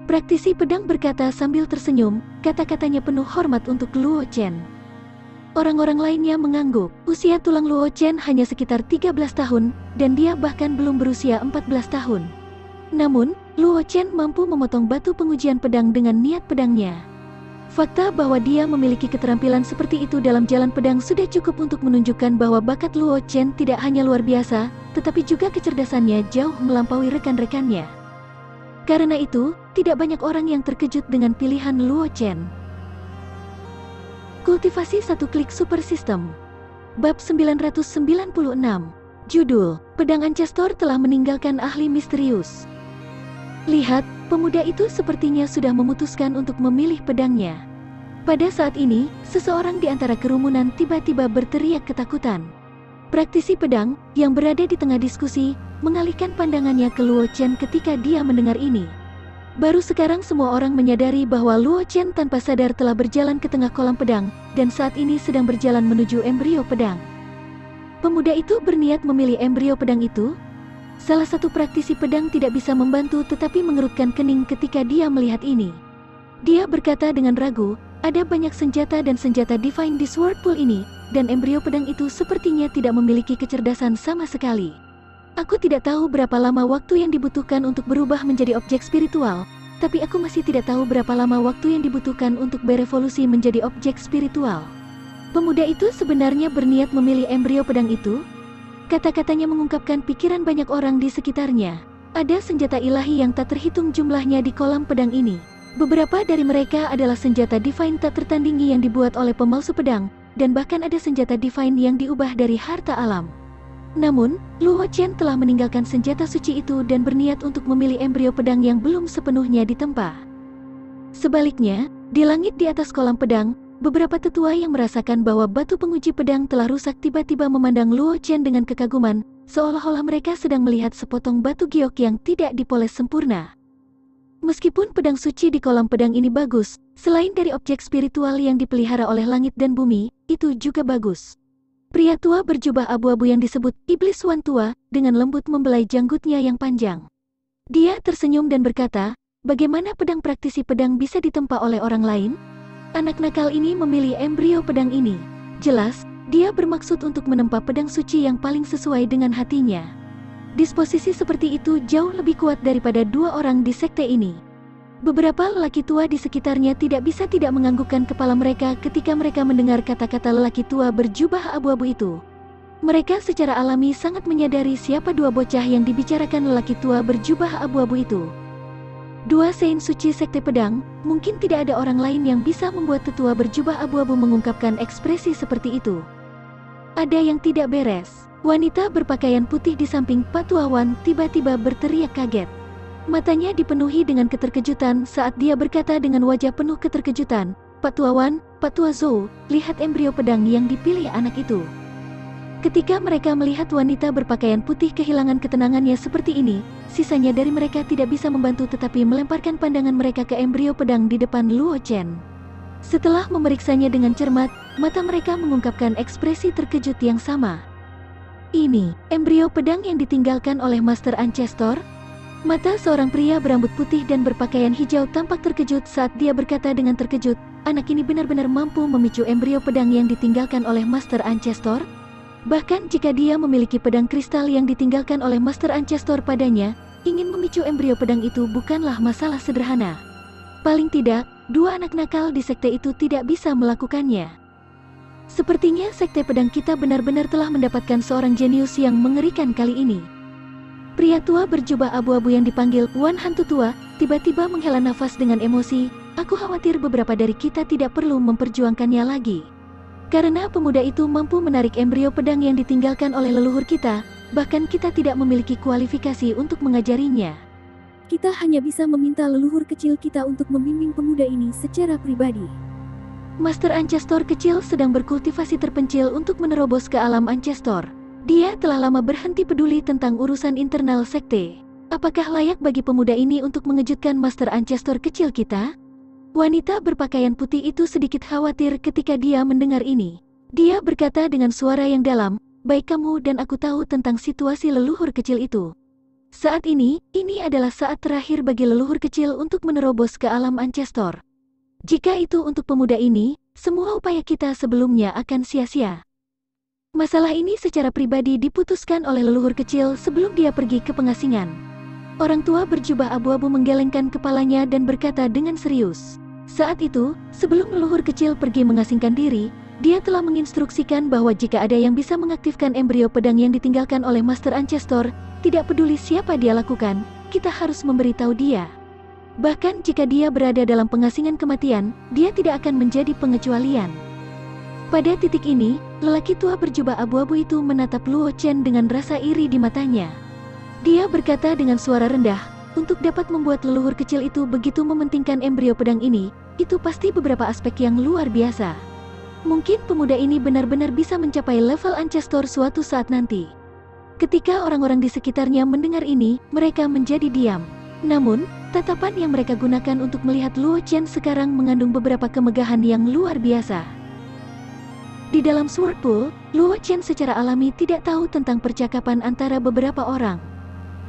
Praktisi pedang berkata sambil tersenyum, kata-katanya penuh hormat untuk Luo Chen. Orang-orang lainnya mengangguk. Usia tulang Luo Chen hanya sekitar 13 tahun, dan dia bahkan belum berusia 14 tahun. Namun, Luo Chen mampu memotong batu pengujian pedang dengan niat pedangnya. Fakta bahwa dia memiliki keterampilan seperti itu dalam jalan pedang sudah cukup untuk menunjukkan bahwa bakat Luo Chen tidak hanya luar biasa, tetapi juga kecerdasannya jauh melampaui rekan-rekannya. Karena itu, tidak banyak orang yang terkejut dengan pilihan Luo Chen. Kultivasi satu klik super system. Bab 996. Judul, Pedang Ancestor telah meninggalkan ahli misterius. Lihat, pemuda itu sepertinya sudah memutuskan untuk memilih pedangnya. Pada saat ini, seseorang di antara kerumunan tiba-tiba berteriak ketakutan. Praktisi pedang, yang berada di tengah diskusi, mengalihkan pandangannya ke Luo Chen ketika dia mendengar ini. Baru sekarang semua orang menyadari bahwa Luo Chen tanpa sadar telah berjalan ke tengah kolam pedang, dan saat ini sedang berjalan menuju embrio pedang. Pemuda itu berniat memilih embrio pedang itu. Salah satu praktisi pedang tidak bisa membantu tetapi mengerutkan kening ketika dia melihat ini. Dia berkata dengan ragu, ada banyak senjata dan senjata divine di sword pool ini, dan embrio pedang itu sepertinya tidak memiliki kecerdasan sama sekali. Aku tidak tahu berapa lama waktu yang dibutuhkan untuk berubah menjadi objek spiritual, tapi aku masih tidak tahu berapa lama waktu yang dibutuhkan untuk berevolusi menjadi objek spiritual. Pemuda itu sebenarnya berniat memilih embrio pedang itu. Kata-katanya mengungkapkan pikiran banyak orang di sekitarnya. Ada senjata ilahi yang tak terhitung jumlahnya di kolam pedang ini. Beberapa dari mereka adalah senjata divine tak tertandingi yang dibuat oleh pemalsu pedang, dan bahkan ada senjata divine yang diubah dari harta alam. Namun, Luo Chen telah meninggalkan senjata suci itu dan berniat untuk memilih embrio pedang yang belum sepenuhnya ditempa. Sebaliknya, di langit di atas kolam pedang, beberapa tetua yang merasakan bahwa batu penguji pedang telah rusak tiba-tiba memandang Luo Chen dengan kekaguman, seolah-olah mereka sedang melihat sepotong batu giok yang tidak dipoles sempurna. Meskipun pedang suci di kolam pedang ini bagus, selain dari objek spiritual yang dipelihara oleh langit dan bumi, itu juga bagus. Pria tua berjubah abu-abu yang disebut Iblis Wan Tua, dengan lembut membelai janggutnya yang panjang. Dia tersenyum dan berkata, bagaimana pedang praktisi pedang bisa ditempa oleh orang lain? Anak nakal ini memilih embrio pedang ini. Jelas, dia bermaksud untuk menempa pedang suci yang paling sesuai dengan hatinya. Disposisi seperti itu jauh lebih kuat daripada dua orang di sekte ini. Beberapa lelaki tua di sekitarnya tidak bisa tidak menganggukkan kepala mereka ketika mereka mendengar kata-kata lelaki tua berjubah abu-abu itu. Mereka secara alami sangat menyadari siapa dua bocah yang dibicarakan lelaki tua berjubah abu-abu itu. Dua saint suci sekte pedang, mungkin tidak ada orang lain yang bisa membuat tetua berjubah abu-abu mengungkapkan ekspresi seperti itu. Ada yang tidak beres. Wanita berpakaian putih di samping Pak Tua Wan tiba-tiba berteriak kaget. Matanya dipenuhi dengan keterkejutan saat dia berkata dengan wajah penuh keterkejutan, "Pak Tua Wan, Pak Tua Zhou, lihat embrio pedang yang dipilih anak itu." Ketika mereka melihat wanita berpakaian putih kehilangan ketenangannya seperti ini, sisanya dari mereka tidak bisa membantu tetapi melemparkan pandangan mereka ke embrio pedang di depan Luo Chen. Setelah memeriksanya dengan cermat, mata mereka mengungkapkan ekspresi terkejut yang sama. Ini, embrio pedang yang ditinggalkan oleh Master Ancestor? Mata seorang pria berambut putih dan berpakaian hijau tampak terkejut saat dia berkata dengan terkejut, anak ini benar-benar mampu memicu embrio pedang yang ditinggalkan oleh Master Ancestor? Bahkan jika dia memiliki pedang kristal yang ditinggalkan oleh Master Ancestor padanya, ingin memicu embrio pedang itu bukanlah masalah sederhana. Paling tidak, dua anak nakal di sekte itu tidak bisa melakukannya. Sepertinya sekte pedang kita benar-benar telah mendapatkan seorang jenius yang mengerikan kali ini. Pria tua berjubah abu-abu yang dipanggil Wan Hantu Tua, tiba-tiba menghela nafas dengan emosi, aku khawatir beberapa dari kita tidak perlu memperjuangkannya lagi. Karena pemuda itu mampu menarik embrio pedang yang ditinggalkan oleh leluhur kita, bahkan kita tidak memiliki kualifikasi untuk mengajarinya. Kita hanya bisa meminta leluhur kecil kita untuk membimbing pemuda ini secara pribadi. Master Ancestor kecil sedang berkultivasi terpencil untuk menerobos ke alam Ancestor. Dia telah lama berhenti peduli tentang urusan internal sekte. Apakah layak bagi pemuda ini untuk mengejutkan Master Ancestor kecil kita? Wanita berpakaian putih itu sedikit khawatir ketika dia mendengar ini. Dia berkata dengan suara yang dalam, baik kamu dan aku tahu tentang situasi leluhur kecil itu. Saat ini adalah saat terakhir bagi leluhur kecil untuk menerobos ke alam Ancestor. Jika itu untuk pemuda ini, semua upaya kita sebelumnya akan sia-sia. Masalah ini secara pribadi diputuskan oleh leluhur kecil sebelum dia pergi ke pengasingan. Orang tua berjubah abu-abu menggelengkan kepalanya dan berkata dengan serius. Saat itu, sebelum leluhur kecil pergi mengasingkan diri, dia telah menginstruksikan bahwa jika ada yang bisa mengaktifkan embrio pedang yang ditinggalkan oleh Master Ancestor, tidak peduli siapa dia lakukan, kita harus memberitahu dia. Bahkan jika dia berada dalam pengasingan kematian, dia tidak akan menjadi pengecualian. Pada titik ini, lelaki tua berjubah abu-abu itu menatap Luo Chen dengan rasa iri di matanya. Dia berkata dengan suara rendah, untuk dapat membuat leluhur kecil itu begitu mementingkan embrio pedang ini, itu pasti beberapa aspek yang luar biasa. Mungkin pemuda ini benar-benar bisa mencapai level Ancestor suatu saat nanti. Ketika orang-orang di sekitarnya mendengar ini, mereka menjadi diam. Namun, tatapan yang mereka gunakan untuk melihat Luo Chen sekarang mengandung beberapa kemegahan yang luar biasa. Di dalam Sword Pool, Luo Chen secara alami tidak tahu tentang percakapan antara beberapa orang.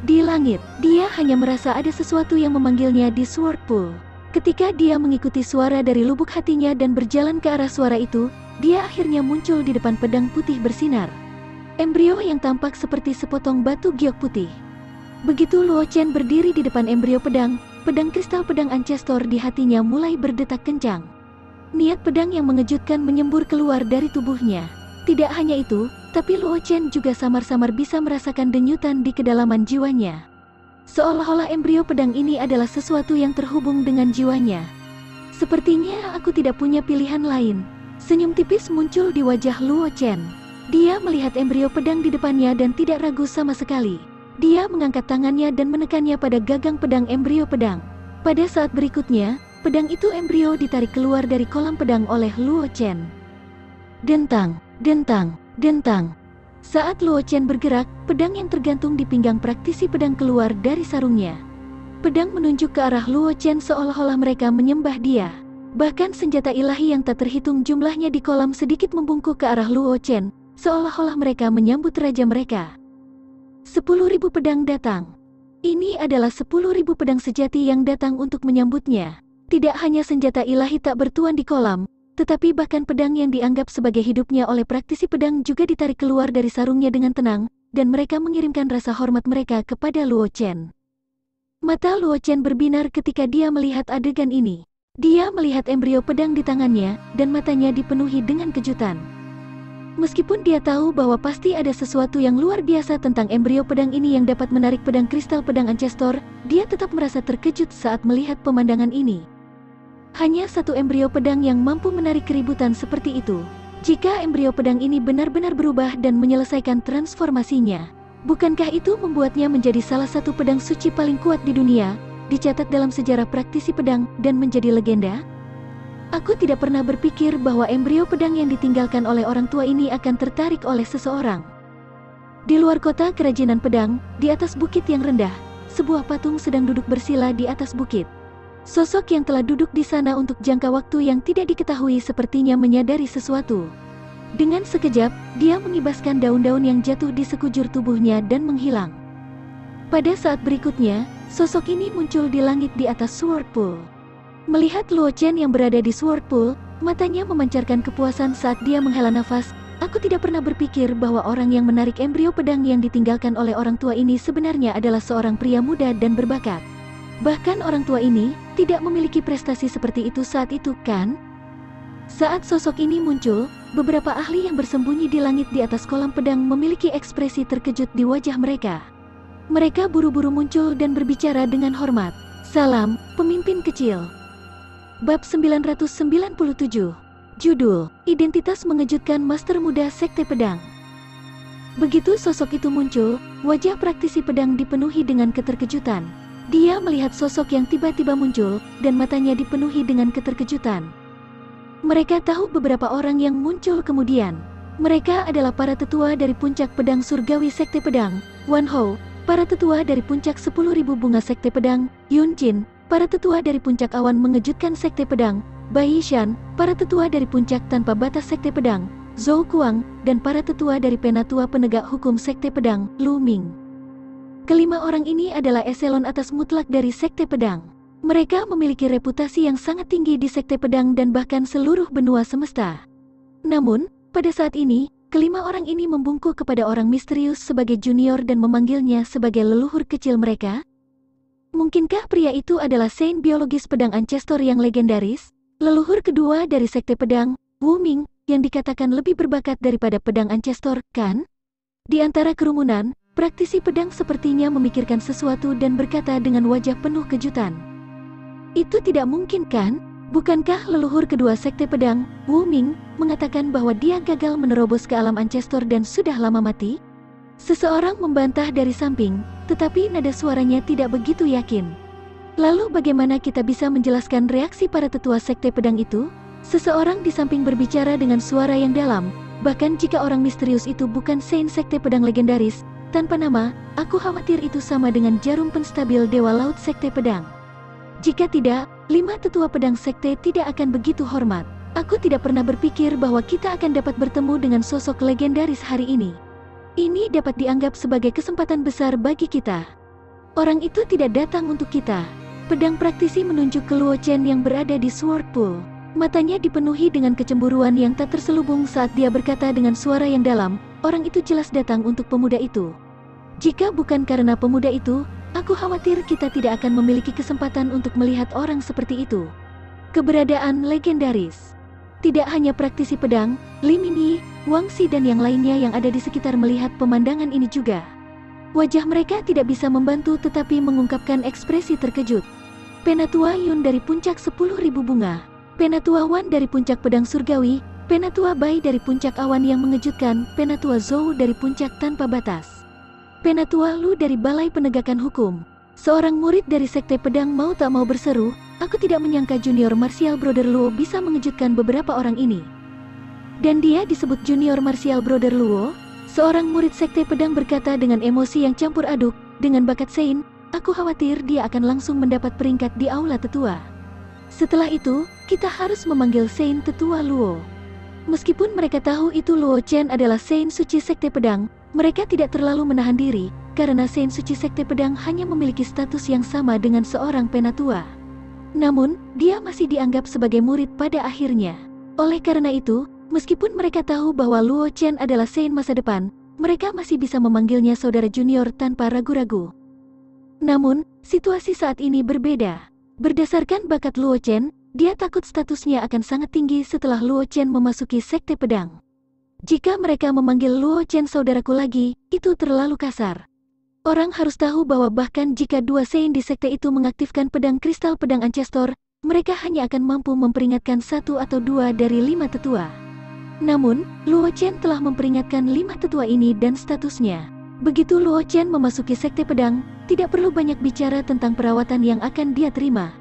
Di langit, dia hanya merasa ada sesuatu yang memanggilnya di Sword Pool. Ketika dia mengikuti suara dari lubuk hatinya dan berjalan ke arah suara itu, dia akhirnya muncul di depan pedang putih bersinar. Embrio yang tampak seperti sepotong batu giok putih. Begitu Luo Chen berdiri di depan embrio pedang, pedang kristal pedang Ancestor di hatinya mulai berdetak kencang. Niat pedang yang mengejutkan menyembur keluar dari tubuhnya. Tidak hanya itu, tapi Luo Chen juga samar-samar bisa merasakan denyutan di kedalaman jiwanya. Seolah-olah embrio pedang ini adalah sesuatu yang terhubung dengan jiwanya. Sepertinya aku tidak punya pilihan lain. Senyum tipis muncul di wajah Luo Chen. Dia melihat embrio pedang di depannya dan tidak ragu sama sekali. Dia mengangkat tangannya dan menekannya pada gagang pedang embrio pedang. Pada saat berikutnya, pedang itu embrio ditarik keluar dari kolam pedang oleh Luo Chen. Dentang, dentang, dentang. Saat Luo Chen bergerak, pedang yang tergantung di pinggang praktisi pedang keluar dari sarungnya. Pedang menunjuk ke arah Luo Chen seolah-olah mereka menyembah dia. Bahkan senjata ilahi yang tak terhitung jumlahnya di kolam sedikit membungkuk ke arah Luo Chen, seolah-olah mereka menyambut raja mereka. 10.000 pedang datang. Ini adalah 10.000 pedang sejati yang datang untuk menyambutnya. Tidak hanya senjata ilahi tak bertuan di kolam, tetapi bahkan pedang yang dianggap sebagai hidupnya oleh praktisi pedang juga ditarik keluar dari sarungnya dengan tenang, dan mereka mengirimkan rasa hormat mereka kepada Luo Chen. Mata Luo Chen berbinar ketika dia melihat adegan ini. Dia melihat embrio pedang di tangannya, dan matanya dipenuhi dengan kejutan. Meskipun dia tahu bahwa pasti ada sesuatu yang luar biasa tentang embrio pedang ini yang dapat menarik pedang kristal pedang Ancestor, dia tetap merasa terkejut saat melihat pemandangan ini. Hanya satu embrio pedang yang mampu menarik keributan seperti itu. Jika embrio pedang ini benar-benar berubah dan menyelesaikan transformasinya, bukankah itu membuatnya menjadi salah satu pedang suci paling kuat di dunia, dicatat dalam sejarah praktisi pedang, dan menjadi legenda? Aku tidak pernah berpikir bahwa embrio pedang yang ditinggalkan oleh orang tua ini akan tertarik oleh seseorang. Di luar kota kerajinan pedang, di atas bukit yang rendah, sebuah patung sedang duduk bersila di atas bukit. Sosok yang telah duduk di sana untuk jangka waktu yang tidak diketahui sepertinya menyadari sesuatu. Dengan sekejap, dia mengibaskan daun-daun yang jatuh di sekujur tubuhnya dan menghilang. Pada saat berikutnya, sosok ini muncul di langit di atas Sword Pool. Melihat Luo Chen yang berada di Sword Pool, matanya memancarkan kepuasan saat dia menghela nafas. Aku tidak pernah berpikir bahwa orang yang menarik embrio pedang yang ditinggalkan oleh orang tua ini sebenarnya adalah seorang pria muda dan berbakat. Bahkan orang tua ini tidak memiliki prestasi seperti itu saat itu, kan? Saat sosok ini muncul, beberapa ahli yang bersembunyi di langit di atas kolam pedang memiliki ekspresi terkejut di wajah mereka. Mereka buru-buru muncul dan berbicara dengan hormat. Salam, pemimpin kecil. Bab 997. Judul, Identitas Mengejutkan Master Muda Sekte Pedang. Begitu sosok itu muncul, wajah praktisi pedang dipenuhi dengan keterkejutan. Dia melihat sosok yang tiba-tiba muncul, dan matanya dipenuhi dengan keterkejutan. Mereka tahu beberapa orang yang muncul kemudian. Mereka adalah para tetua dari puncak pedang surgawi Sekte Pedang, Wan Hou, para tetua dari puncak 10.000 bunga Sekte Pedang, Yun Jin, para tetua dari puncak awan mengejutkan Sekte Pedang, Bai Yishan, para tetua dari puncak tanpa batas Sekte Pedang, Zhou Kuang, dan para tetua dari penatua penegak hukum Sekte Pedang, Lu Ming. Kelima orang ini adalah eselon atas mutlak dari Sekte Pedang. Mereka memiliki reputasi yang sangat tinggi di Sekte Pedang dan bahkan seluruh benua semesta. Namun, pada saat ini, kelima orang ini membungkuk kepada orang misterius sebagai junior dan memanggilnya sebagai leluhur kecil mereka. Mungkinkah pria itu adalah saint biologis pedang Ancestor yang legendaris? Leluhur kedua dari Sekte Pedang, Wu Ming, yang dikatakan lebih berbakat daripada pedang Ancestor, kan? Di antara kerumunan, praktisi pedang sepertinya memikirkan sesuatu dan berkata dengan wajah penuh kejutan. Itu tidak mungkin, kan? Bukankah leluhur kedua Sekte Pedang, Wu Ming, mengatakan bahwa dia gagal menerobos ke alam Ancestor dan sudah lama mati? Seseorang membantah dari samping, tetapi nada suaranya tidak begitu yakin. Lalu bagaimana kita bisa menjelaskan reaksi para tetua Sekte Pedang itu? Seseorang di samping berbicara dengan suara yang dalam, bahkan jika orang misterius itu bukan saint Sekte Pedang legendaris, tanpa nama, aku khawatir itu sama dengan jarum penstabil Dewa Laut Sekte Pedang. Jika tidak, 5 tetua pedang sekte tidak akan begitu hormat. Aku tidak pernah berpikir bahwa kita akan dapat bertemu dengan sosok legendaris hari ini. Ini dapat dianggap sebagai kesempatan besar bagi kita. Orang itu tidak datang untuk kita. Pedang praktisi menunjuk ke Luo Chen yang berada di Sword Pool. Matanya dipenuhi dengan kecemburuan yang tak terselubung saat dia berkata dengan suara yang dalam, orang itu jelas datang untuk pemuda itu. Jika bukan karena pemuda itu, aku khawatir kita tidak akan memiliki kesempatan untuk melihat orang seperti itu. Keberadaan legendaris. Tidak hanya praktisi pedang, Li Minyi, Wang Xi dan yang lainnya yang ada di sekitar melihat pemandangan ini juga. Wajah mereka tidak bisa membantu tetapi mengungkapkan ekspresi terkejut. Penatua Yun dari puncak 10.000 bunga, Penatua Wan dari puncak pedang surgawi, Penatua Bai dari puncak awan yang mengejutkan, Penatua Zhou dari puncak tanpa batas, Penatua Lu dari balai penegakan hukum. Seorang murid dari Sekte Pedang mau tak mau berseru, aku tidak menyangka junior martial brother Luo bisa mengejutkan beberapa orang ini. Dan dia disebut junior martial brother Luo? Seorang murid Sekte Pedang berkata dengan emosi yang campur aduk, dengan bakat saint, aku khawatir dia akan langsung mendapat peringkat di aula tetua. Setelah itu, kita harus memanggil saint tetua Luo. Meskipun mereka tahu itu Luo Chen adalah saint suci Sekte Pedang, mereka tidak terlalu menahan diri, karena saint suci Sekte Pedang hanya memiliki status yang sama dengan seorang penatua. Namun, dia masih dianggap sebagai murid pada akhirnya. Oleh karena itu, meskipun mereka tahu bahwa Luo Chen adalah saint masa depan, mereka masih bisa memanggilnya saudara junior tanpa ragu-ragu. Namun, situasi saat ini berbeda. Berdasarkan bakat Luo Chen, dia takut statusnya akan sangat tinggi setelah Luo Chen memasuki Sekte Pedang. Jika mereka memanggil Luo Chen saudaraku lagi, itu terlalu kasar. Orang harus tahu bahwa bahkan jika dua saint di sekte itu mengaktifkan pedang kristal pedang Ancestor, mereka hanya akan mampu memperingatkan 1 atau 2 dari 5 tetua. Namun, Luo Chen telah memperingatkan 5 tetua ini dan statusnya. Begitu Luo Chen memasuki Sekte Pedang, tidak perlu banyak bicara tentang perawatan yang akan dia terima.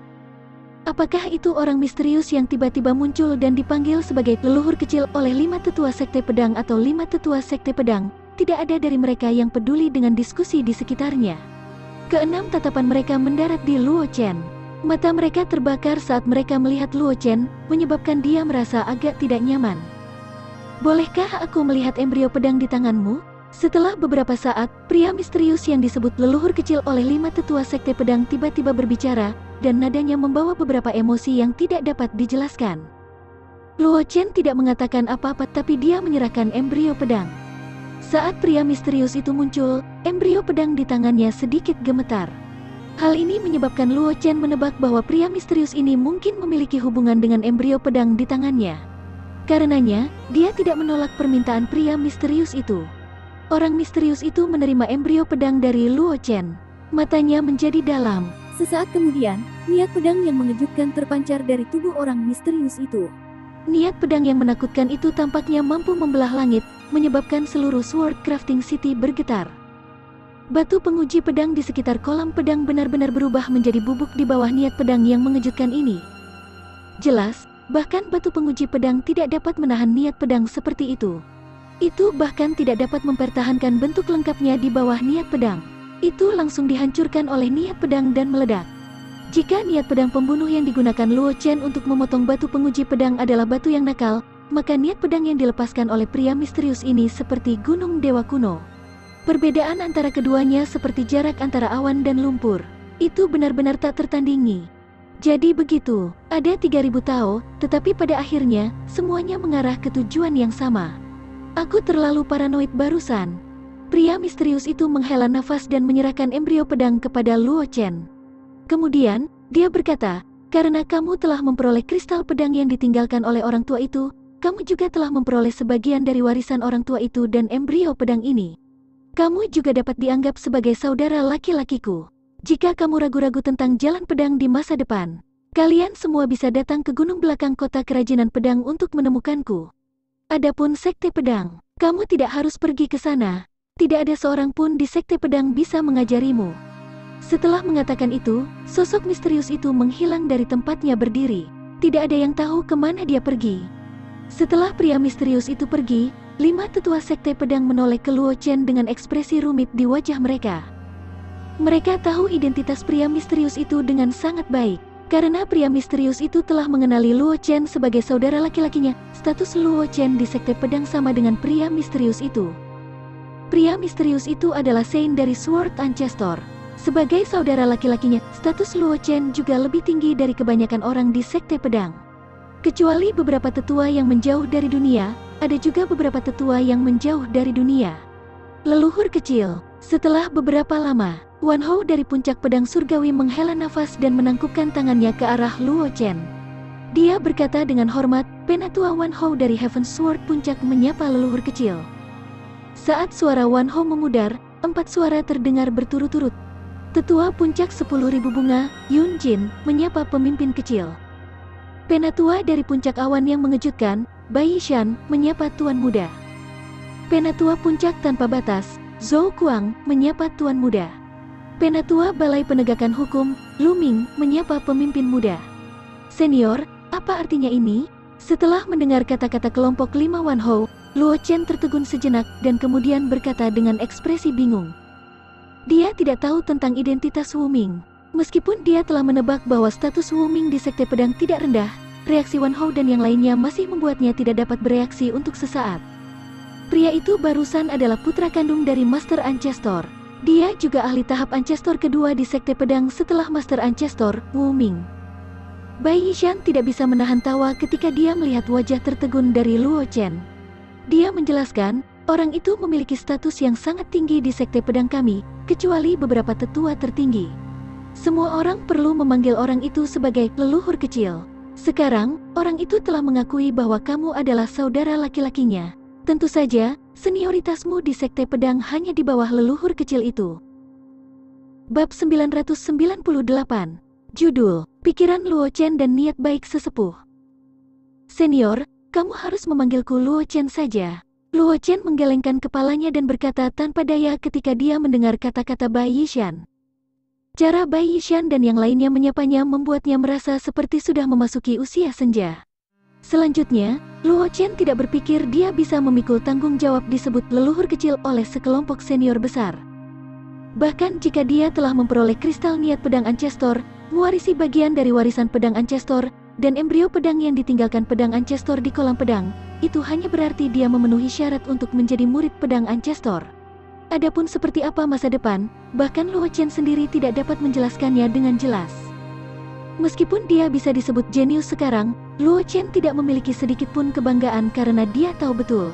Apakah itu orang misterius yang tiba-tiba muncul dan dipanggil sebagai leluhur kecil oleh 5 tetua Sekte Pedang atau 5 tetua Sekte Pedang? Tidak ada dari mereka yang peduli dengan diskusi di sekitarnya. Keenam tatapan mereka mendarat di Luo Chen. Mata mereka terbakar saat mereka melihat Luo Chen, menyebabkan dia merasa agak tidak nyaman. Bolehkah aku melihat embrio pedang di tanganmu? Setelah beberapa saat, pria misterius yang disebut leluhur kecil oleh 5 tetua Sekte Pedang tiba-tiba berbicara, dan nadanya membawa beberapa emosi yang tidak dapat dijelaskan. Luo Chen tidak mengatakan apa-apa tapi dia menyerahkan embrio pedang. Saat pria misterius itu muncul, embrio pedang di tangannya sedikit gemetar. Hal ini menyebabkan Luo Chen menebak bahwa pria misterius ini mungkin memiliki hubungan dengan embrio pedang di tangannya. Karenanya, dia tidak menolak permintaan pria misterius itu. Orang misterius itu menerima embrio pedang dari Luo Chen. Matanya menjadi dalam. Sesaat kemudian, niat pedang yang mengejutkan terpancar dari tubuh orang misterius itu. Niat pedang yang menakutkan itu tampaknya mampu membelah langit, menyebabkan seluruh Sword Crafting City bergetar. Batu penguji pedang di sekitar kolam pedang benar-benar berubah menjadi bubuk di bawah niat pedang yang mengejutkan ini. Jelas, bahkan batu penguji pedang tidak dapat menahan niat pedang seperti itu. Itu bahkan tidak dapat mempertahankan bentuk lengkapnya di bawah niat pedang. Itu langsung dihancurkan oleh niat pedang dan meledak. Jika niat pedang pembunuh yang digunakan Luo Chen untuk memotong batu penguji pedang adalah batu yang nakal, maka niat pedang yang dilepaskan oleh pria misterius ini seperti gunung dewa kuno. Perbedaan antara keduanya seperti jarak antara awan dan lumpur. Itu benar-benar tak tertandingi. Jadi begitu, ada 3000 Tao, tetapi pada akhirnya, semuanya mengarah ke tujuan yang sama. Aku terlalu paranoid barusan. Pria misterius itu menghela nafas dan menyerahkan embrio pedang kepada Luo Chen. Kemudian, dia berkata, karena kamu telah memperoleh kristal pedang yang ditinggalkan oleh orang tua itu, kamu juga telah memperoleh sebagian dari warisan orang tua itu dan embrio pedang ini. Kamu juga dapat dianggap sebagai saudara laki-lakiku. Jika kamu ragu-ragu tentang jalan pedang di masa depan, kalian semua bisa datang ke gunung belakang kota kerajinan pedang untuk menemukanku. Adapun Sekte Pedang, kamu tidak harus pergi ke sana. Tidak ada seorang pun di Sekte Pedang bisa mengajarimu. Setelah mengatakan itu, sosok misterius itu menghilang dari tempatnya berdiri. Tidak ada yang tahu kemana dia pergi. Setelah pria misterius itu pergi, 5 tetua Sekte Pedang menoleh ke Luo Chen dengan ekspresi rumit di wajah mereka. Mereka tahu identitas pria misterius itu dengan sangat baik. Karena pria misterius itu telah mengenali Luo Chen sebagai saudara laki-lakinya, status Luo Chen di Sekte Pedang sama dengan pria misterius itu. Pria misterius itu adalah Sein dari Sword Ancestor. Sebagai saudara laki-lakinya, status Luo Chen juga lebih tinggi dari kebanyakan orang di Sekte Pedang. Kecuali beberapa tetua yang menjauh dari dunia, ada juga beberapa tetua yang menjauh dari dunia. Leluhur kecil. Setelah beberapa lama, Wan Hao dari puncak pedang surgawi menghela nafas dan menangkupkan tangannya ke arah Luo Chen. Dia berkata dengan hormat, Penatua Wan Hao dari Heaven Sword puncak menyapa leluhur kecil. Saat suara Wan Hao memudar, 4 suara terdengar berturut-turut. Tetua puncak 10.000 bunga, Yun Jin, menyapa pemimpin kecil. Penatua dari puncak awan yang mengejutkan, Bai Shan, menyapa tuan muda. Penatua puncak tanpa batas, Zhou Kuang, menyapa tuan muda. Penatua Balai Penegakan Hukum, Lu Ming, menyapa pemimpin muda. Senior, apa artinya ini? Setelah mendengar kata-kata kelompok 5 Wan Hao, Luo Chen tertegun sejenak dan kemudian berkata dengan ekspresi bingung. Dia tidak tahu tentang identitas Wu Ming. Meskipun dia telah menebak bahwa status Wu Ming di Sekte Pedang tidak rendah, reaksi Wan Hao dan yang lainnya masih membuatnya tidak dapat bereaksi untuk sesaat. Pria itu barusan adalah putra kandung dari Master Ancestor. Dia juga ahli tahap Ancestor kedua di Sekte Pedang setelah Master Ancestor, Wu Ming. Bai Yishan tidak bisa menahan tawa ketika dia melihat wajah tertegun dari Luo Chen. Dia menjelaskan, orang itu memiliki status yang sangat tinggi di Sekte Pedang kami, kecuali beberapa tetua tertinggi. Semua orang perlu memanggil orang itu sebagai leluhur kecil. Sekarang, orang itu telah mengakui bahwa kamu adalah saudara laki-lakinya. Tentu saja, senioritasmu di Sekte Pedang hanya di bawah leluhur kecil itu. Bab 998. Judul, Pikiran Luo Chen dan Niat Baik Sesepuh. Senior, kamu harus memanggilku Luo Chen saja. Luo Chen menggelengkan kepalanya dan berkata tanpa daya ketika dia mendengar kata-kata Bai Yishan. Cara Bai Yishan dan yang lainnya menyapanya membuatnya merasa seperti sudah memasuki usia senja. Selanjutnya, Luo Chen tidak berpikir dia bisa memikul tanggung jawab disebut leluhur kecil oleh sekelompok senior besar. Bahkan jika dia telah memperoleh kristal niat pedang Ancestor, mewarisi bagian dari warisan pedang Ancestor, dan embrio pedang yang ditinggalkan pedang Ancestor di kolam pedang, itu hanya berarti dia memenuhi syarat untuk menjadi murid pedang Ancestor. Adapun seperti apa masa depan, bahkan Luo Chen sendiri tidak dapat menjelaskannya dengan jelas. Meskipun dia bisa disebut jenius sekarang, Luo Chen tidak memiliki sedikit pun kebanggaan karena dia tahu betul.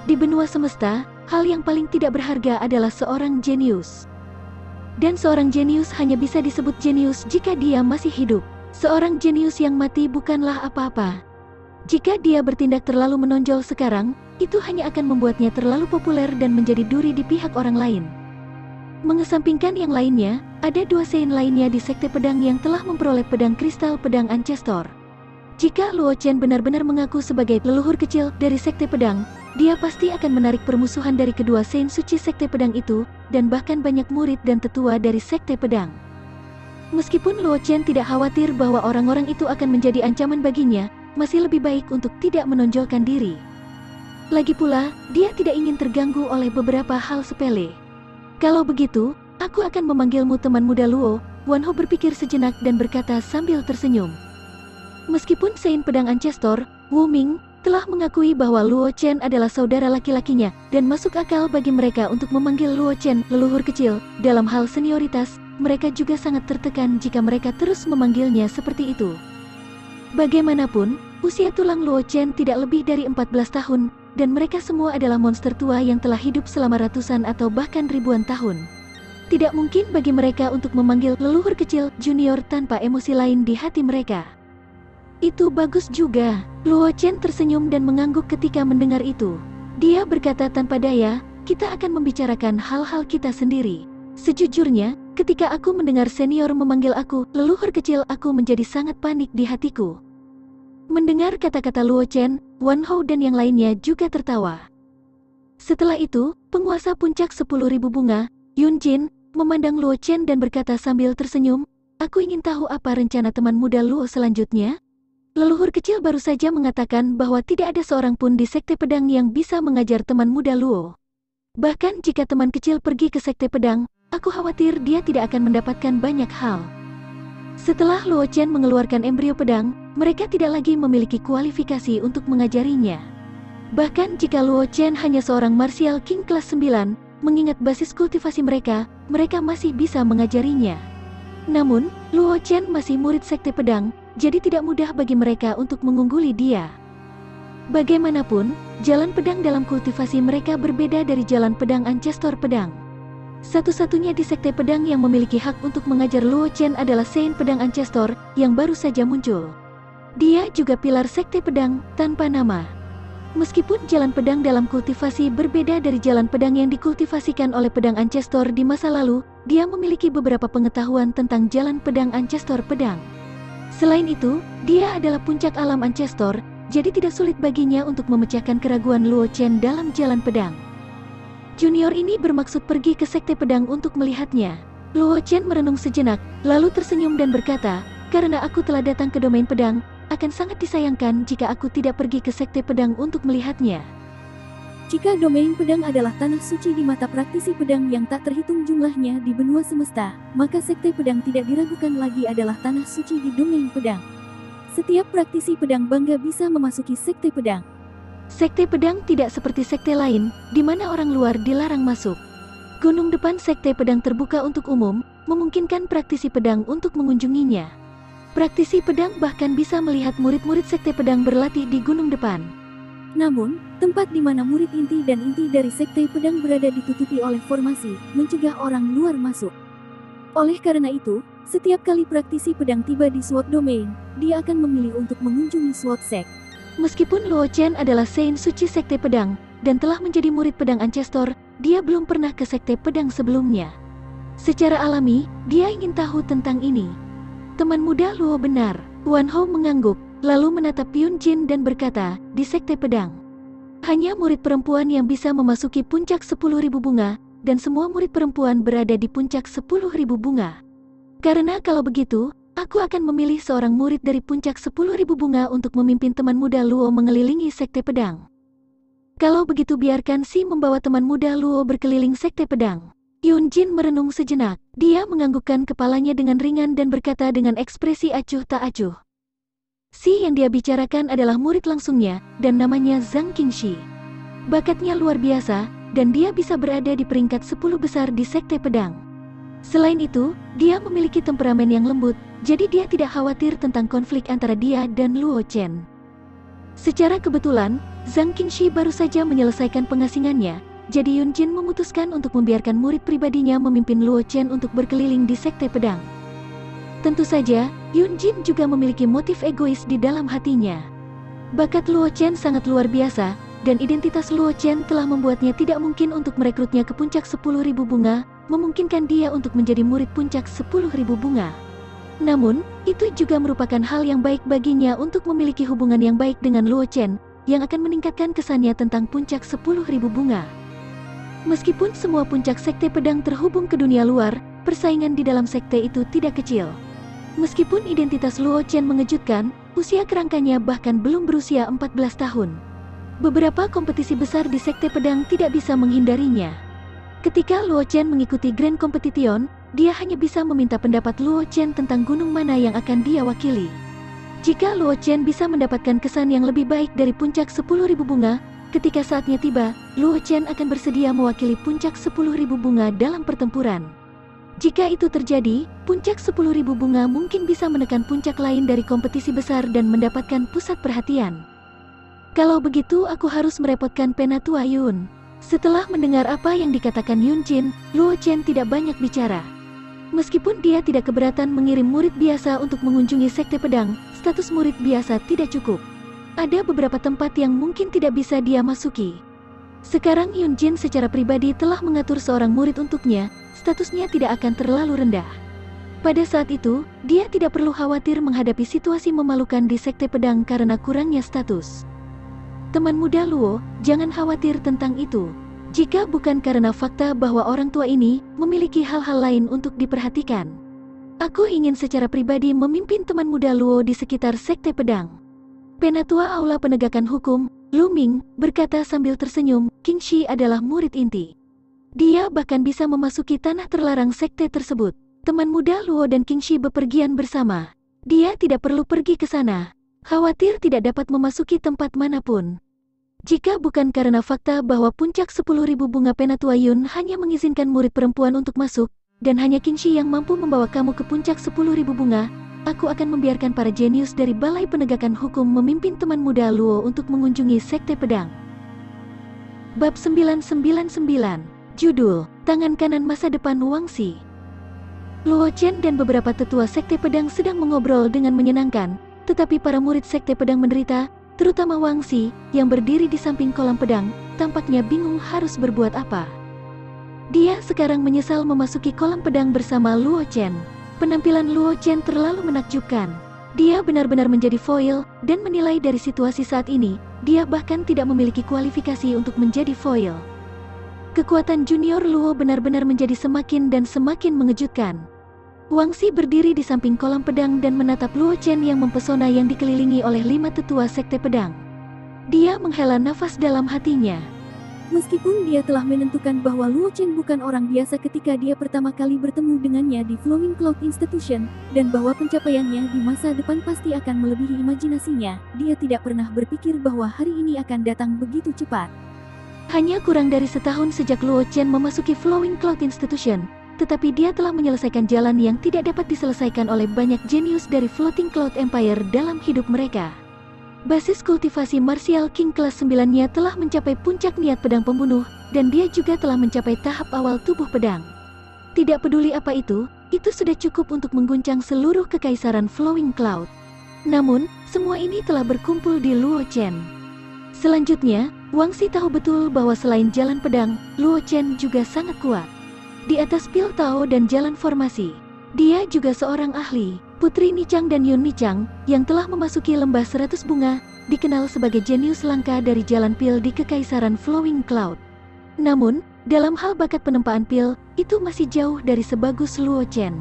Di benua semesta, hal yang paling tidak berharga adalah seorang jenius. Dan seorang jenius hanya bisa disebut jenius jika dia masih hidup. Seorang jenius yang mati bukanlah apa-apa. Jika dia bertindak terlalu menonjol sekarang, itu hanya akan membuatnya terlalu populer dan menjadi duri di pihak orang lain. Mengesampingkan yang lainnya, ada dua Sein lainnya di Sekte Pedang yang telah memperoleh pedang kristal pedang Ancestor. Jika Luo Chen benar-benar mengaku sebagai leluhur kecil dari Sekte Pedang, dia pasti akan menarik permusuhan dari kedua Sein suci Sekte Pedang itu, dan bahkan banyak murid dan tetua dari Sekte Pedang. Meskipun Luo Chen tidak khawatir bahwa orang-orang itu akan menjadi ancaman baginya, masih lebih baik untuk tidak menonjolkan diri. Lagi pula, dia tidak ingin terganggu oleh beberapa hal sepele. Kalau begitu, aku akan memanggilmu teman muda Luo, Wan Ho berpikir sejenak dan berkata sambil tersenyum. Meskipun Sein Pedang Ancestor, Wu Ming, telah mengakui bahwa Luo Chen adalah saudara laki-lakinya, dan masuk akal bagi mereka untuk memanggil Luo Chen leluhur kecil, dalam hal senioritas, mereka juga sangat tertekan jika mereka terus memanggilnya seperti itu. Bagaimanapun, usia tulang Luo Chen tidak lebih dari 14 tahun, dan mereka semua adalah monster tua yang telah hidup selama ratusan atau bahkan ribuan tahun. Tidak mungkin bagi mereka untuk memanggil leluhur kecil junior tanpa emosi lain di hati mereka. Itu bagus juga. Luo Chen tersenyum dan mengangguk ketika mendengar itu. Dia berkata tanpa daya, kita akan membicarakan hal-hal kita sendiri. Sejujurnya, ketika aku mendengar senior memanggil aku leluhur kecil, aku menjadi sangat panik di hatiku. Mendengar kata-kata Luo Chen, Wan Ho dan yang lainnya juga tertawa. Setelah itu, penguasa puncak 10.000 bunga, Yun Jin, memandang Luo Chen dan berkata sambil tersenyum, aku ingin tahu apa rencana teman muda Luo selanjutnya? Leluhur kecil baru saja mengatakan bahwa tidak ada seorang pun di Sekte Pedang yang bisa mengajar teman muda Luo. Bahkan jika teman kecil pergi ke Sekte Pedang, aku khawatir dia tidak akan mendapatkan banyak hal. Setelah Luo Chen mengeluarkan embrio pedang, mereka tidak lagi memiliki kualifikasi untuk mengajarinya. Bahkan jika Luo Chen hanya seorang martial king kelas 9, mengingat basis kultivasi mereka masih bisa mengajarinya. Namun, Luo Chen masih murid Sekte Pedang, jadi tidak mudah bagi mereka untuk mengungguli dia. Bagaimanapun, jalan pedang dalam kultivasi mereka berbeda dari jalan pedang Ancestor Pedang. Satu-satunya di Sekte Pedang yang memiliki hak untuk mengajar Luo Chen adalah Sein Pedang Ancestor, yang baru saja muncul. Dia juga pilar Sekte Pedang, tanpa nama. Meskipun jalan pedang dalam kultivasi berbeda dari jalan pedang yang dikultivasikan oleh pedang Ancestor di masa lalu, dia memiliki beberapa pengetahuan tentang jalan pedang Ancestor Pedang. Selain itu, dia adalah puncak alam Ancestor, jadi tidak sulit baginya untuk memecahkan keraguan Luo Chen dalam jalan pedang. Junior ini bermaksud pergi ke Sekte Pedang untuk melihatnya. Luo Chen merenung sejenak, lalu tersenyum dan berkata, karena aku telah datang ke domain pedang, akan sangat disayangkan jika aku tidak pergi ke Sekte Pedang untuk melihatnya. Jika domain pedang adalah tanah suci di mata praktisi pedang yang tak terhitung jumlahnya di benua semesta, maka Sekte Pedang tidak diragukan lagi adalah tanah suci di domain pedang. Setiap praktisi pedang bangga bisa memasuki Sekte Pedang. Sekte Pedang tidak seperti sekte lain, di mana orang luar dilarang masuk. Gunung depan Sekte Pedang terbuka untuk umum, memungkinkan praktisi pedang untuk mengunjunginya. Praktisi pedang bahkan bisa melihat murid-murid Sekte Pedang berlatih di gunung depan. Namun, tempat di mana murid inti dan inti dari Sekte Pedang berada ditutupi oleh formasi, mencegah orang luar masuk. Oleh karena itu, setiap kali praktisi pedang tiba di SWOT Domain, dia akan memilih untuk mengunjungi SWOT Sek. Meskipun Luo Chen adalah Sein suci Sekte Pedang, dan telah menjadi murid pedang Ancestor, dia belum pernah ke Sekte Pedang sebelumnya. Secara alami, dia ingin tahu tentang ini. Teman muda Luo benar. Wan Hao mengangguk, lalu menatap Yun Jin dan berkata, di Sekte Pedang. Hanya murid perempuan yang bisa memasuki puncak 10.000 bunga, dan semua murid perempuan berada di puncak 10.000 bunga. Karena kalau begitu, aku akan memilih seorang murid dari puncak 10.000 bunga untuk memimpin teman muda Luo mengelilingi Sekte Pedang. Kalau begitu biarkan Si membawa teman muda Luo berkeliling Sekte Pedang. Yun Jin merenung sejenak, dia menganggukkan kepalanya dengan ringan dan berkata dengan ekspresi acuh tak acuh. Si yang dia bicarakan adalah murid langsungnya, dan namanya Zhang Qingxi. Bakatnya luar biasa, dan dia bisa berada di peringkat 10 besar di Sekte Pedang. Selain itu, dia memiliki temperamen yang lembut, jadi dia tidak khawatir tentang konflik antara dia dan Luo Chen. Secara kebetulan, Zhang Qingxi baru saja menyelesaikan pengasingannya, jadi Yun Jin memutuskan untuk membiarkan murid pribadinya memimpin Luo Chen untuk berkeliling di Sekte Pedang. Tentu saja, Yun Jin juga memiliki motif egois di dalam hatinya. Bakat Luo Chen sangat luar biasa, dan identitas Luo Chen telah membuatnya tidak mungkin untuk merekrutnya ke puncak 10.000 bunga, memungkinkan dia untuk menjadi murid puncak 10.000 bunga. Namun, itu juga merupakan hal yang baik baginya untuk memiliki hubungan yang baik dengan Luo Chen, yang akan meningkatkan kesannya tentang puncak 10.000 bunga. Meskipun semua puncak Sekte Pedang terhubung ke dunia luar, persaingan di dalam sekte itu tidak kecil. Meskipun identitas Luo Chen mengejutkan, usia kerangkanya bahkan belum berusia 14 tahun. Beberapa kompetisi besar di Sekte Pedang tidak bisa menghindarinya. Ketika Luo Chen mengikuti Grand Competition, dia hanya bisa meminta pendapat Luo Chen tentang gunung mana yang akan dia wakili. Jika Luo Chen bisa mendapatkan kesan yang lebih baik dari puncak 10.000 bunga, ketika saatnya tiba, Luo Chen akan bersedia mewakili puncak 10.000 bunga dalam pertempuran. Jika itu terjadi, puncak 10.000 bunga mungkin bisa menekan puncak lain dari kompetisi besar dan mendapatkan pusat perhatian. Kalau begitu aku harus merepotkan Penatua Yun. Setelah mendengar apa yang dikatakan Yun Jin, Luo Chen tidak banyak bicara. Meskipun dia tidak keberatan mengirim murid biasa untuk mengunjungi Sekte Pedang, status murid biasa tidak cukup. Ada beberapa tempat yang mungkin tidak bisa dia masuki. Sekarang Yun Jin secara pribadi telah mengatur seorang murid untuknya, statusnya tidak akan terlalu rendah. Pada saat itu, dia tidak perlu khawatir menghadapi situasi memalukan di Sekte Pedang karena kurangnya status. Teman muda Luo, jangan khawatir tentang itu. Jika bukan karena fakta bahwa orang tua ini memiliki hal-hal lain untuk diperhatikan. Aku ingin secara pribadi memimpin teman muda Luo di sekitar Sekte Pedang. Penatua Aula Penegakan Hukum, Lu Ming, berkata sambil tersenyum, Qingxi adalah murid inti. Dia bahkan bisa memasuki tanah terlarang sekte tersebut. Teman muda Luo dan Qingxi bepergian bersama. Dia tidak perlu pergi ke sana. Khawatir tidak dapat memasuki tempat manapun. Jika bukan karena fakta bahwa puncak 10.000 bunga Penatua Yun hanya mengizinkan murid perempuan untuk masuk, dan hanya Qingxi yang mampu membawa kamu ke puncak 10.000 bunga, aku akan membiarkan para jenius dari Balai Penegakan Hukum memimpin teman muda Luo untuk mengunjungi Sekte Pedang. Bab 999. Judul, Tangan Kanan Masa Depan Wangxi. Luo Chen dan beberapa tetua Sekte Pedang sedang mengobrol dengan menyenangkan, tetapi para murid Sekte Pedang menderita, terutama Wangxi, yang berdiri di samping kolam pedang, tampaknya bingung harus berbuat apa. Dia sekarang menyesal memasuki kolam pedang bersama Luo Chen. Penampilan Luo Chen terlalu menakjubkan. Dia benar-benar menjadi foil, dan menilai dari situasi saat ini, dia bahkan tidak memiliki kualifikasi untuk menjadi foil. Kekuatan junior Luo benar-benar menjadi semakin dan semakin mengejutkan. Wangxi berdiri di samping kolam pedang dan menatap Luo Chen yang mempesona yang dikelilingi oleh 5 tetua Sekte Pedang. Dia menghela nafas dalam hatinya. Meskipun dia telah menentukan bahwa Luo Chen bukan orang biasa ketika dia pertama kali bertemu dengannya di Flowing Cloud Institution, dan bahwa pencapaiannya di masa depan pasti akan melebihi imajinasinya, dia tidak pernah berpikir bahwa hari ini akan datang begitu cepat. Hanya kurang dari setahun sejak Luo Chen memasuki Flowing Cloud Institution, tetapi dia telah menyelesaikan jalan yang tidak dapat diselesaikan oleh banyak jenius dari Floating Cloud Empire dalam hidup mereka. Basis kultivasi Martial King kelas 9-nya telah mencapai puncak niat pedang pembunuh, dan dia juga telah mencapai tahap awal tubuh pedang. Tidak peduli apa itu sudah cukup untuk mengguncang seluruh kekaisaran Flowing Cloud. Namun, semua ini telah berkumpul di Luo Chen. Selanjutnya, Wangxi tahu betul bahwa selain jalan pedang, Luo Chen juga sangat kuat. Di atas pil Tao dan jalan formasi, Dia juga seorang ahli. Putri Nichang dan Yun Nichang, yang telah memasuki lembah 100 bunga, dikenal sebagai jenius langka dari jalan pil di Kekaisaran Flowing Cloud. Namun, dalam hal bakat penempaan pil, itu masih jauh dari sebagus Luo Chen.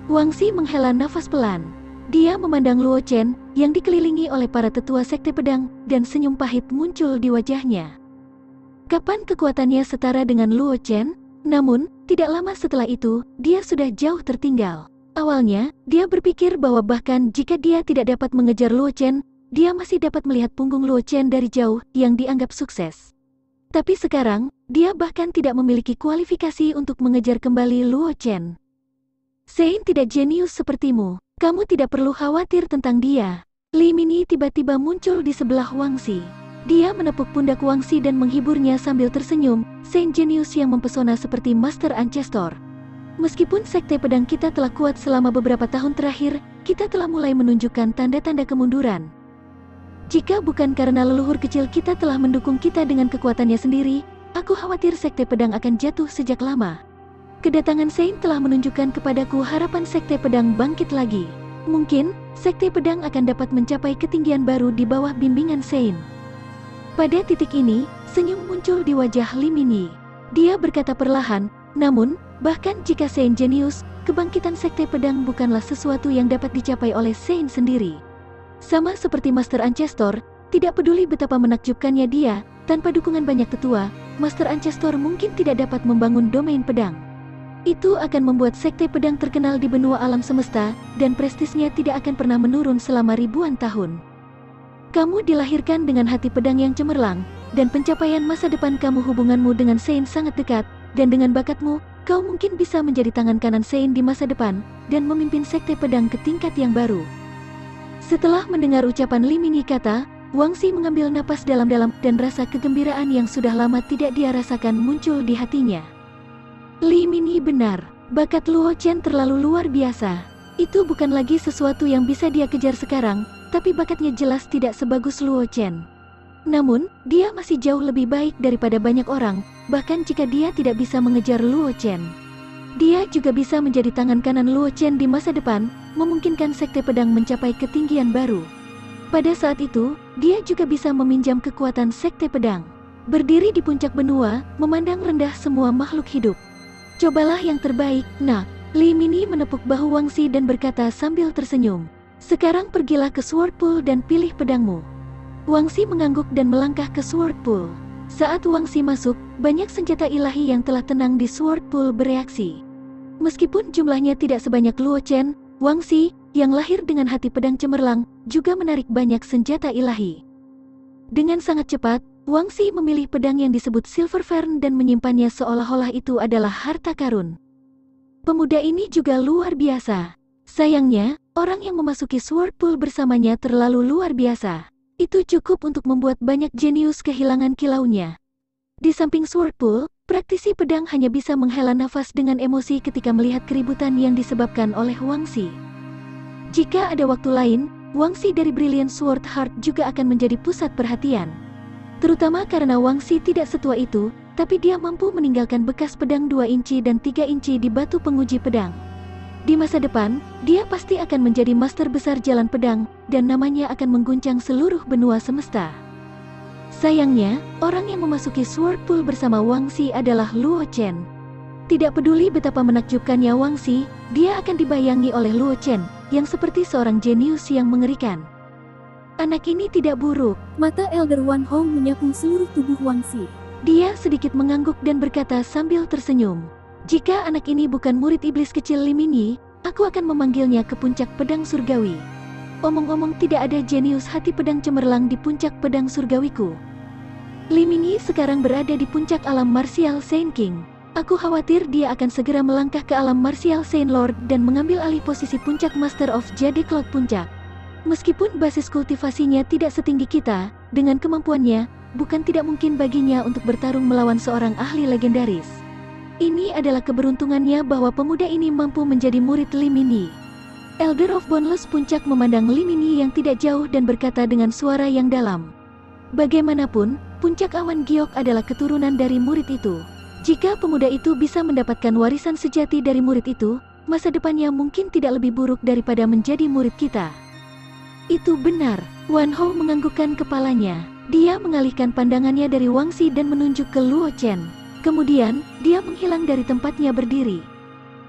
Wangzi menghela nafas pelan. Dia memandang Luo Chen, yang dikelilingi oleh para tetua sekte pedang, dan senyum pahit muncul di wajahnya. Kapan kekuatannya setara dengan Luo Chen? Namun, tidak lama setelah itu, dia sudah jauh tertinggal. Awalnya, dia berpikir bahwa bahkan jika dia tidak dapat mengejar Luo Chen, dia masih dapat melihat punggung Luo Chen dari jauh yang dianggap sukses. Tapi sekarang, dia bahkan tidak memiliki kualifikasi untuk mengejar kembali Luo Chen. Sein tidak jenius sepertimu, kamu tidak perlu khawatir tentang dia. Li Minyi tiba-tiba muncul di sebelah Wangzi. Dia menepuk pundak Wangzi dan menghiburnya sambil tersenyum. Sein jenius yang mempesona seperti Master Ancestor. Meskipun sekte pedang kita telah kuat selama beberapa tahun terakhir, kita telah mulai menunjukkan tanda-tanda kemunduran. Jika bukan karena leluhur kecil kita telah mendukung kita dengan kekuatannya sendiri, aku khawatir sekte pedang akan jatuh sejak lama. Kedatangan Sein telah menunjukkan kepadaku harapan sekte pedang bangkit lagi. Mungkin, sekte pedang akan dapat mencapai ketinggian baru di bawah bimbingan Sein. Pada titik ini, senyum muncul di wajah Li Minyi. Dia berkata perlahan, namun, bahkan jika Sein jenius, kebangkitan sekte pedang bukanlah sesuatu yang dapat dicapai oleh Sein sendiri. Sama seperti Master Ancestor, tidak peduli betapa menakjubkannya dia, tanpa dukungan banyak tetua, Master Ancestor mungkin tidak dapat membangun domain pedang. Itu akan membuat sekte pedang terkenal di benua alam semesta, dan prestisnya tidak akan pernah menurun selama ribuan tahun. Kamu dilahirkan dengan hati pedang yang cemerlang, dan pencapaian masa depan kamu hubunganmu dengan Sein sangat dekat, dan dengan bakatmu, kau mungkin bisa menjadi tangan kanan Sein di masa depan, dan memimpin sekte pedang ke tingkat yang baru. Setelah mendengar ucapan Li Minyi kata, Wangzi mengambil napas dalam-dalam dan rasa kegembiraan yang sudah lama tidak dia rasakan muncul di hatinya. Li Minyi benar, bakat Luo Chen terlalu luar biasa. Itu bukan lagi sesuatu yang bisa dia kejar sekarang, tapi bakatnya jelas tidak sebagus Luo Chen. Namun, dia masih jauh lebih baik daripada banyak orang, bahkan jika dia tidak bisa mengejar Luo Chen. Dia juga bisa menjadi tangan kanan Luo Chen di masa depan, memungkinkan sekte pedang mencapai ketinggian baru. Pada saat itu, dia juga bisa meminjam kekuatan sekte pedang. Berdiri di puncak benua, memandang rendah semua makhluk hidup. Cobalah yang terbaik, nak. Li Minyi menepuk bahu Wangzi dan berkata sambil tersenyum. Sekarang pergilah ke Sword Pool dan pilih pedangmu. Wangzi mengangguk dan melangkah ke Sword Pool. Saat Wangzi masuk, banyak senjata ilahi yang telah tenang di Sword Pool bereaksi. Meskipun jumlahnya tidak sebanyak Luo Chen, Wangzi, yang lahir dengan hati pedang cemerlang, juga menarik banyak senjata ilahi. Dengan sangat cepat, Wangzi memilih pedang yang disebut Silver Fern dan menyimpannya seolah-olah itu adalah harta karun. Pemuda ini juga luar biasa. Sayangnya, orang yang memasuki Sword Pool bersamanya terlalu luar biasa. Itu cukup untuk membuat banyak jenius kehilangan kilaunya. Di samping Sword Pool, praktisi pedang hanya bisa menghela nafas dengan emosi ketika melihat keributan yang disebabkan oleh Wangzi. Jika ada waktu lain, Wangzi dari Brilliant Sword Heart juga akan menjadi pusat perhatian. Terutama karena Wangzi tidak setua itu, tapi dia mampu meninggalkan bekas pedang 2 inci dan 3 inci di batu penguji pedang. Di masa depan, dia pasti akan menjadi master besar jalan pedang, dan namanya akan mengguncang seluruh benua semesta. Sayangnya, orang yang memasuki Sword Pool bersama Wangzi adalah Luo Chen. Tidak peduli betapa menakjubkannya Wangzi, dia akan dibayangi oleh Luo Chen, yang seperti seorang jenius yang mengerikan. Anak ini tidak buruk. Mata Elder Wan Hong menyapu seluruh tubuh Wangzi. Dia sedikit mengangguk dan berkata sambil tersenyum. Jika anak ini bukan murid iblis kecil Li Minyi, aku akan memanggilnya ke puncak pedang surgawi. Omong-omong tidak ada jenius hati pedang cemerlang di puncak pedang surgawiku. Li Minyi sekarang berada di puncak alam martial Saint King. Aku khawatir dia akan segera melangkah ke alam martial Saint Lord dan mengambil alih posisi puncak Master of Jade Cloud Puncak. Meskipun basis kultivasinya tidak setinggi kita, dengan kemampuannya, bukan tidak mungkin baginya untuk bertarung melawan seorang ahli legendaris. Ini adalah keberuntungannya bahwa pemuda ini mampu menjadi murid Li Minyi. Elder of Boundless Puncak memandang Li Minyi yang tidak jauh dan berkata dengan suara yang dalam. Bagaimanapun, Puncak Awan Giok adalah keturunan dari murid itu. Jika pemuda itu bisa mendapatkan warisan sejati dari murid itu, masa depannya mungkin tidak lebih buruk daripada menjadi murid kita. Itu benar, Wan Hou menganggukkan kepalanya. Dia mengalihkan pandangannya dari Wang Xi dan menunjuk ke Luo Chen. Kemudian, dia menghilang dari tempatnya berdiri.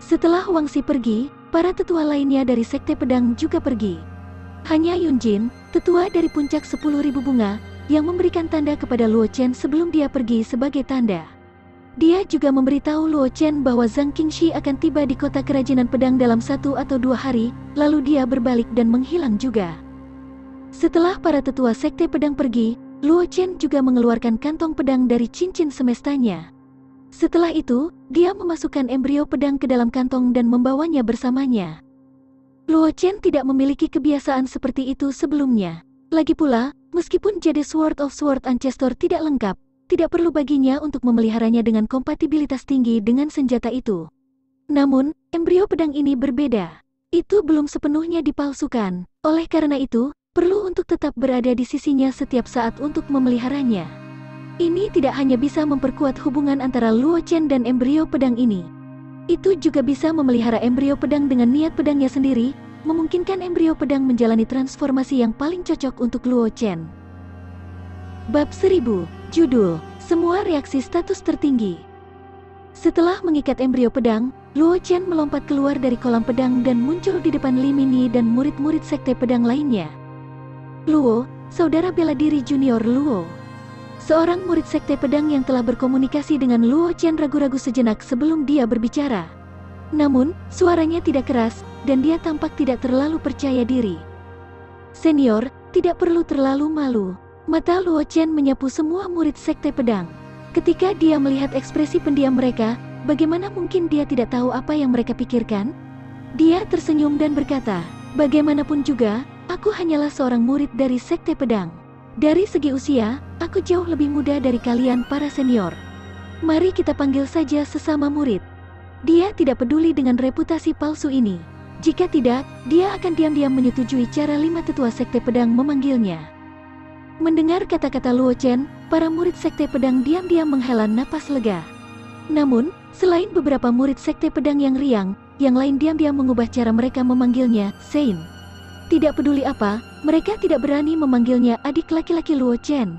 Setelah Wang Xi pergi, para tetua lainnya dari Sekte Pedang juga pergi. Hanya Yun Jin, tetua dari puncak 10.000 bunga, yang memberikan tanda kepada Luo Chen sebelum dia pergi sebagai tanda. Dia juga memberitahu Luo Chen bahwa Zhang Qingxi akan tiba di kota kerajinan pedang dalam 1 atau 2 hari, lalu dia berbalik dan menghilang juga. Setelah para tetua Sekte Pedang pergi, Luo Chen juga mengeluarkan kantong pedang dari cincin semestanya. Setelah itu, dia memasukkan embrio pedang ke dalam kantong dan membawanya bersamanya. Luo Chen tidak memiliki kebiasaan seperti itu sebelumnya. Lagi pula, meskipun jade Sword of Sword Ancestor tidak lengkap, tidak perlu baginya untuk memeliharanya dengan kompatibilitas tinggi dengan senjata itu. Namun, embrio pedang ini berbeda. Itu belum sepenuhnya dipalsukan. Oleh karena itu, perlu untuk tetap berada di sisinya setiap saat untuk memeliharanya. Ini tidak hanya bisa memperkuat hubungan antara Luo Chen dan embrio pedang ini. Itu juga bisa memelihara embrio pedang dengan niat pedangnya sendiri, memungkinkan embrio pedang menjalani transformasi yang paling cocok untuk Luo Chen. Bab 1000, Judul, Semua Reaksi Status Tertinggi. Setelah mengikat embrio pedang, Luo Chen melompat keluar dari kolam pedang dan muncul di depan Li Mini dan murid-murid Sekte Pedang lainnya. Luo, saudara bela diri junior Luo. Seorang murid Sekte Pedang yang telah berkomunikasi dengan Luo Chen ragu-ragu sejenak sebelum dia berbicara. Namun, suaranya tidak keras, dan dia tampak tidak terlalu percaya diri. Senior, tidak perlu terlalu malu. Mata Luo Chen menyapu semua murid Sekte Pedang. Ketika dia melihat ekspresi pendiam mereka, bagaimana mungkin dia tidak tahu apa yang mereka pikirkan? Dia tersenyum dan berkata, bagaimanapun juga, aku hanyalah seorang murid dari Sekte Pedang. Dari segi usia, aku jauh lebih muda dari kalian para senior. Mari kita panggil saja sesama murid. Dia tidak peduli dengan reputasi palsu ini. Jika tidak, dia akan diam-diam menyetujui cara 5 tetua Sekte Pedang memanggilnya. Mendengar kata-kata Luo Chen, para murid Sekte Pedang diam-diam menghela napas lega. Namun, selain beberapa murid Sekte Pedang yang riang, yang lain diam-diam mengubah cara mereka memanggilnya, Sein. Tidak peduli apa, mereka tidak berani memanggilnya adik laki-laki Luo Chen.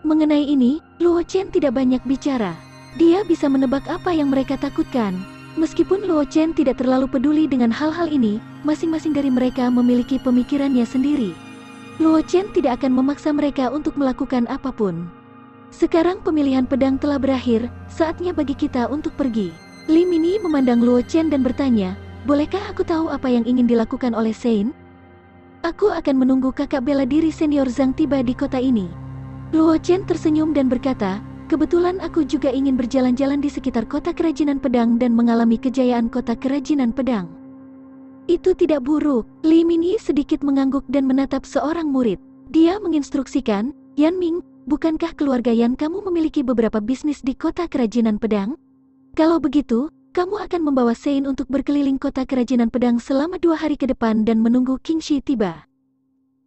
Mengenai ini, Luo Chen tidak banyak bicara. Dia bisa menebak apa yang mereka takutkan. Meskipun Luo Chen tidak terlalu peduli dengan hal-hal ini, masing-masing dari mereka memiliki pemikirannya sendiri. Luo Chen tidak akan memaksa mereka untuk melakukan apapun. Sekarang pemilihan pedang telah berakhir, saatnya bagi kita untuk pergi. Li Mini memandang Luo Chen dan bertanya, bolehkah aku tahu apa yang ingin dilakukan oleh Sein? Aku akan menunggu kakak bela diri senior Zhang tiba di kota ini. Luo Chen tersenyum dan berkata, kebetulan aku juga ingin berjalan-jalan di sekitar kota kerajinan pedang dan mengalami kejayaan kota kerajinan pedang. Itu tidak buruk. Li Mini sedikit mengangguk dan menatap seorang murid. Dia menginstruksikan, Yan Ming, bukankah keluarga Yan kamu memiliki beberapa bisnis di kota kerajinan pedang? Kalau begitu, kamu akan membawa Sein untuk berkeliling kota kerajinan pedang selama 2 hari ke depan dan menunggu Qingxi tiba.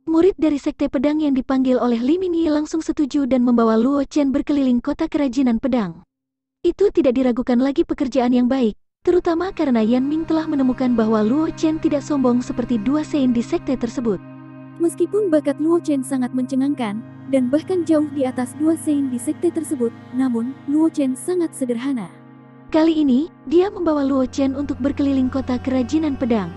Murid dari Sekte Pedang yang dipanggil oleh Li Mini langsung setuju dan membawa Luo Chen berkeliling kota kerajinan pedang. Itu tidak diragukan lagi pekerjaan yang baik, terutama karena Yan Ming telah menemukan bahwa Luo Chen tidak sombong seperti 2 Sein di sekte tersebut. Meskipun bakat Luo Chen sangat mencengangkan, dan bahkan jauh di atas 2 Sein di sekte tersebut, namun, Luo Chen sangat sederhana. Kali ini, dia membawa Luo Chen untuk berkeliling kota kerajinan pedang.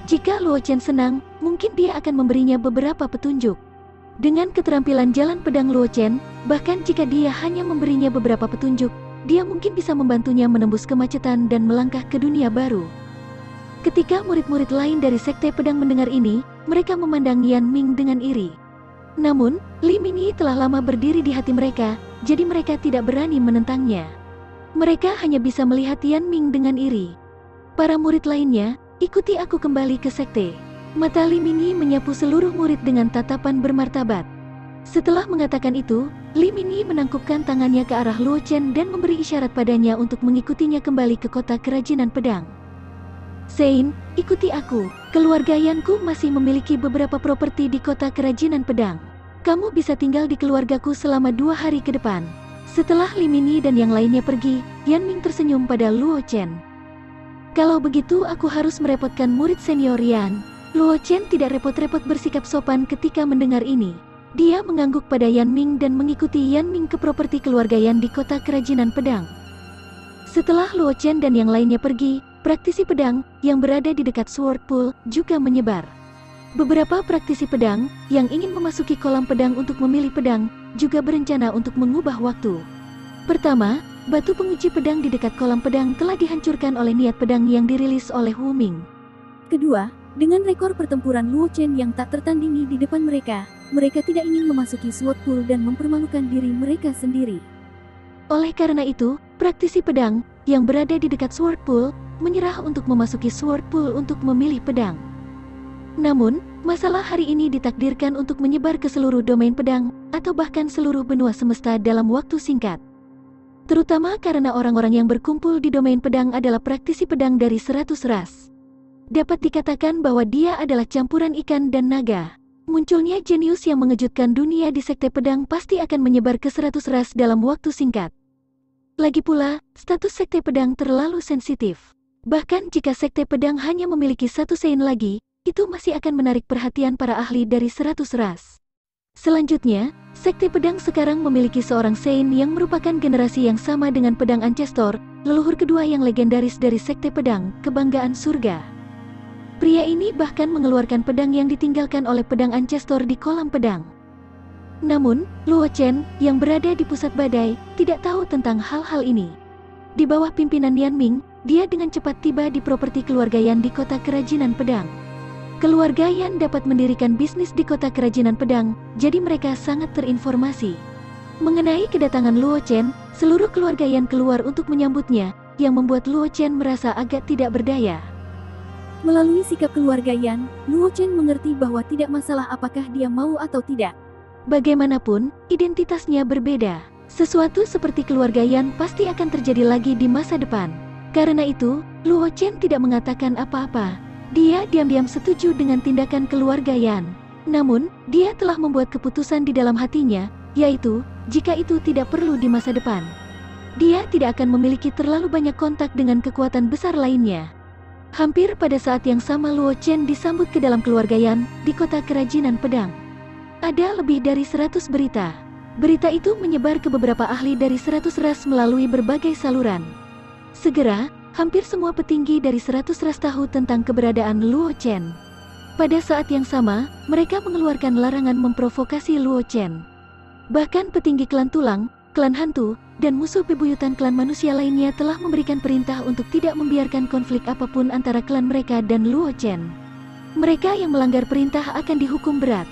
Jika Luo Chen senang, mungkin dia akan memberinya beberapa petunjuk. Dengan keterampilan jalan pedang Luo Chen, bahkan jika dia hanya memberinya beberapa petunjuk, dia mungkin bisa membantunya menembus kemacetan dan melangkah ke dunia baru. Ketika murid-murid lain dari Sekte Pedang mendengar ini, mereka memandang Yan Ming dengan iri. Namun, Li Mini telah lama berdiri di hati mereka, jadi mereka tidak berani menentangnya. Mereka hanya bisa melihat Yan Ming dengan iri. Para murid lainnya, ikuti aku kembali ke sekte. Mata Li Mini menyapu seluruh murid dengan tatapan bermartabat. Setelah mengatakan itu, Li Mini menangkupkan tangannya ke arah Luo Chen dan memberi isyarat padanya untuk mengikutinya kembali ke kota kerajinan pedang. Sein, ikuti aku. Keluarga Yanku masih memiliki beberapa properti di kota kerajinan pedang. Kamu bisa tinggal di keluargaku selama 2 hari ke depan. Setelah Li Mini dan yang lainnya pergi, Yan Ming tersenyum pada Luo Chen. Kalau begitu aku harus merepotkan murid senior Yan. Luo Chen tidak repot-repot bersikap sopan ketika mendengar ini. Dia mengangguk pada Yan Ming dan mengikuti Yan Ming ke properti keluarga Yan di kota kerajinan pedang. Setelah Luo Chen dan yang lainnya pergi, praktisi pedang yang berada di dekat Sword Pool juga menyebar. Beberapa praktisi pedang yang ingin memasuki kolam pedang untuk memilih pedang juga berencana untuk mengubah waktu. Pertama, batu penguji pedang di dekat kolam pedang telah dihancurkan oleh niat pedang yang dirilis oleh Wu Ming. Kedua, dengan rekor pertempuran Luo Chen yang tak tertandingi di depan mereka tidak ingin memasuki Sword Pool dan mempermalukan diri mereka sendiri. Oleh karena itu, praktisi pedang yang berada di dekat Sword Pool menyerah untuk memasuki Sword Pool untuk memilih pedang. Namun, masalah hari ini ditakdirkan untuk menyebar ke seluruh domain pedang atau bahkan seluruh benua semesta dalam waktu singkat. Terutama karena orang-orang yang berkumpul di domain pedang adalah praktisi pedang dari 100 ras. Dapat dikatakan bahwa dia adalah campuran ikan dan naga. Munculnya jenius yang mengejutkan dunia di sekte pedang pasti akan menyebar ke 100 ras dalam waktu singkat. Lagi pula, status sekte pedang terlalu sensitif. Bahkan jika sekte pedang hanya memiliki satu sein lagi, itu masih akan menarik perhatian para ahli dari 100 ras. Selanjutnya, sekte pedang sekarang memiliki seorang sein yang merupakan generasi yang sama dengan pedang Ancestor, leluhur kedua yang legendaris dari sekte pedang, kebanggaan surga. Pria ini bahkan mengeluarkan pedang yang ditinggalkan oleh pedang Ancestor di kolam pedang. Namun, Luo Chen yang berada di pusat badai tidak tahu tentang hal-hal ini. Di bawah pimpinan Yan Ming, dia dengan cepat tiba di properti keluarga Yan di kota kerajinan pedang. Keluarga Yan dapat mendirikan bisnis di kota kerajinan pedang, jadi mereka sangat terinformasi. Mengenai kedatangan Luo Chen, seluruh keluarga Yan keluar untuk menyambutnya, yang membuat Luo Chen merasa agak tidak berdaya. Melalui sikap keluarga Yan, Luo Chen mengerti bahwa tidak masalah apakah dia mau atau tidak. Bagaimanapun, identitasnya berbeda. Sesuatu seperti keluarga Yan pasti akan terjadi lagi di masa depan. Karena itu, Luo Chen tidak mengatakan apa-apa. Dia diam-diam setuju dengan tindakan keluarga Yan. Namun, dia telah membuat keputusan di dalam hatinya, yaitu, jika itu tidak perlu di masa depan. Dia tidak akan memiliki terlalu banyak kontak dengan kekuatan besar lainnya. Hampir pada saat yang sama Luo Chen disambut ke dalam keluarga Yan, di kota kerajinan pedang. Ada lebih dari 100 berita. Berita itu menyebar ke beberapa ahli dari 100 ras melalui berbagai saluran. Segera, hampir semua petinggi dari 100 ras tahu tentang keberadaan Luo Chen. Pada saat yang sama, mereka mengeluarkan larangan memprovokasi Luo Chen. Bahkan petinggi klan tulang, klan hantu, dan musuh bebuyutan klan manusia lainnya telah memberikan perintah untuk tidak membiarkan konflik apapun antara klan mereka dan Luo Chen. Mereka yang melanggar perintah akan dihukum berat.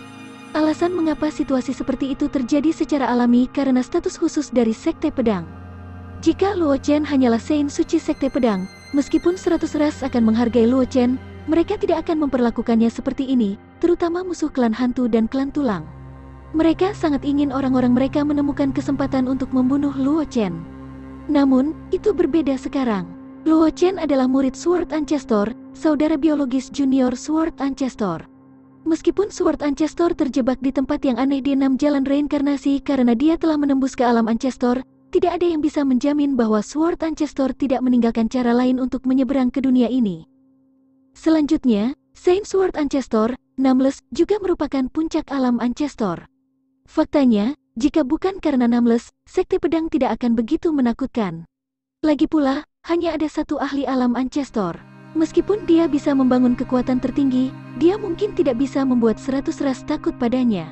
Alasan mengapa situasi seperti itu terjadi secara alami karena status khusus dari sekte pedang. Jika Luo Chen hanyalah sein suci sekte pedang, meskipun 100 ras akan menghargai Luo Chen, mereka tidak akan memperlakukannya seperti ini, terutama musuh klan hantu dan klan tulang. Mereka sangat ingin orang-orang mereka menemukan kesempatan untuk membunuh Luo Chen. Namun, itu berbeda sekarang. Luo Chen adalah murid Sword Ancestor, saudara biologis junior Sword Ancestor. Meskipun Sword Ancestor terjebak di tempat yang aneh di 6 jalan reinkarnasi karena dia telah menembus ke alam Ancestor, tidak ada yang bisa menjamin bahwa Sword Ancestor tidak meninggalkan cara lain untuk menyeberang ke dunia ini. Selanjutnya, Saint Sword Ancestor, Nameless, juga merupakan puncak alam Ancestor. Faktanya, jika bukan karena Nameless, sekte pedang tidak akan begitu menakutkan. Lagi pula, hanya ada satu ahli alam Ancestor. Meskipun dia bisa membangun kekuatan tertinggi, dia mungkin tidak bisa membuat 100 ras takut padanya.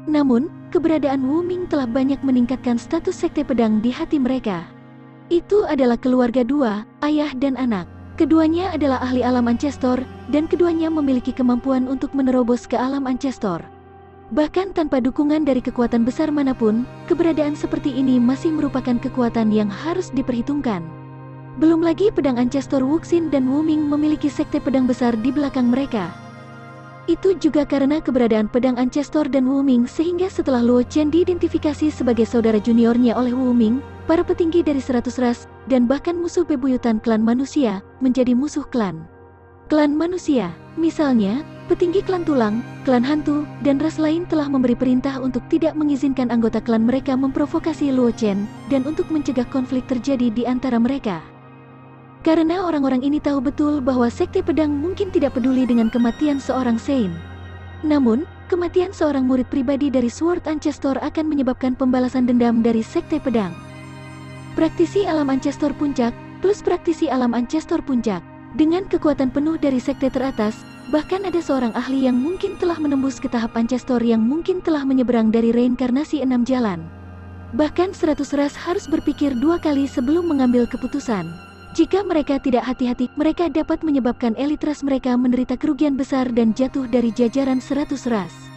Namun, keberadaan Wu Ming telah banyak meningkatkan status sekte pedang di hati mereka. Itu adalah keluarga dua, ayah dan anak. Keduanya adalah ahli alam Ancestor, dan keduanya memiliki kemampuan untuk menerobos ke alam Ancestor. Bahkan tanpa dukungan dari kekuatan besar manapun, keberadaan seperti ini masih merupakan kekuatan yang harus diperhitungkan. Belum lagi pedang Ancestor Wuxin dan Wu Ming memiliki sekte pedang besar di belakang mereka. Itu juga karena keberadaan pedang Ancestor dan Wu Ming sehingga setelah Luo Chen diidentifikasi sebagai saudara juniornya oleh Wu Ming, para petinggi dari 100 ras, dan bahkan musuh bebuyutan klan manusia, menjadi musuh klan. Klan manusia, misalnya, petinggi klan tulang, klan hantu, dan ras lain telah memberi perintah untuk tidak mengizinkan anggota klan mereka memprovokasi Luo Chen, dan untuk mencegah konflik terjadi di antara mereka. Karena orang-orang ini tahu betul bahwa Sekte Pedang mungkin tidak peduli dengan kematian seorang Saint. Namun, kematian seorang murid pribadi dari Sword Ancestor akan menyebabkan pembalasan dendam dari Sekte Pedang. Praktisi alam Ancestor Puncak, plus praktisi alam Ancestor Puncak. Dengan kekuatan penuh dari sekte teratas, bahkan ada seorang ahli yang mungkin telah menembus ke tahap Ancestor yang mungkin telah menyeberang dari reinkarnasi 6 jalan. Bahkan 100 ras harus berpikir 2 kali sebelum mengambil keputusan. Jika mereka tidak hati-hati, mereka dapat menyebabkan elit ras mereka menderita kerugian besar dan jatuh dari jajaran 100 ras.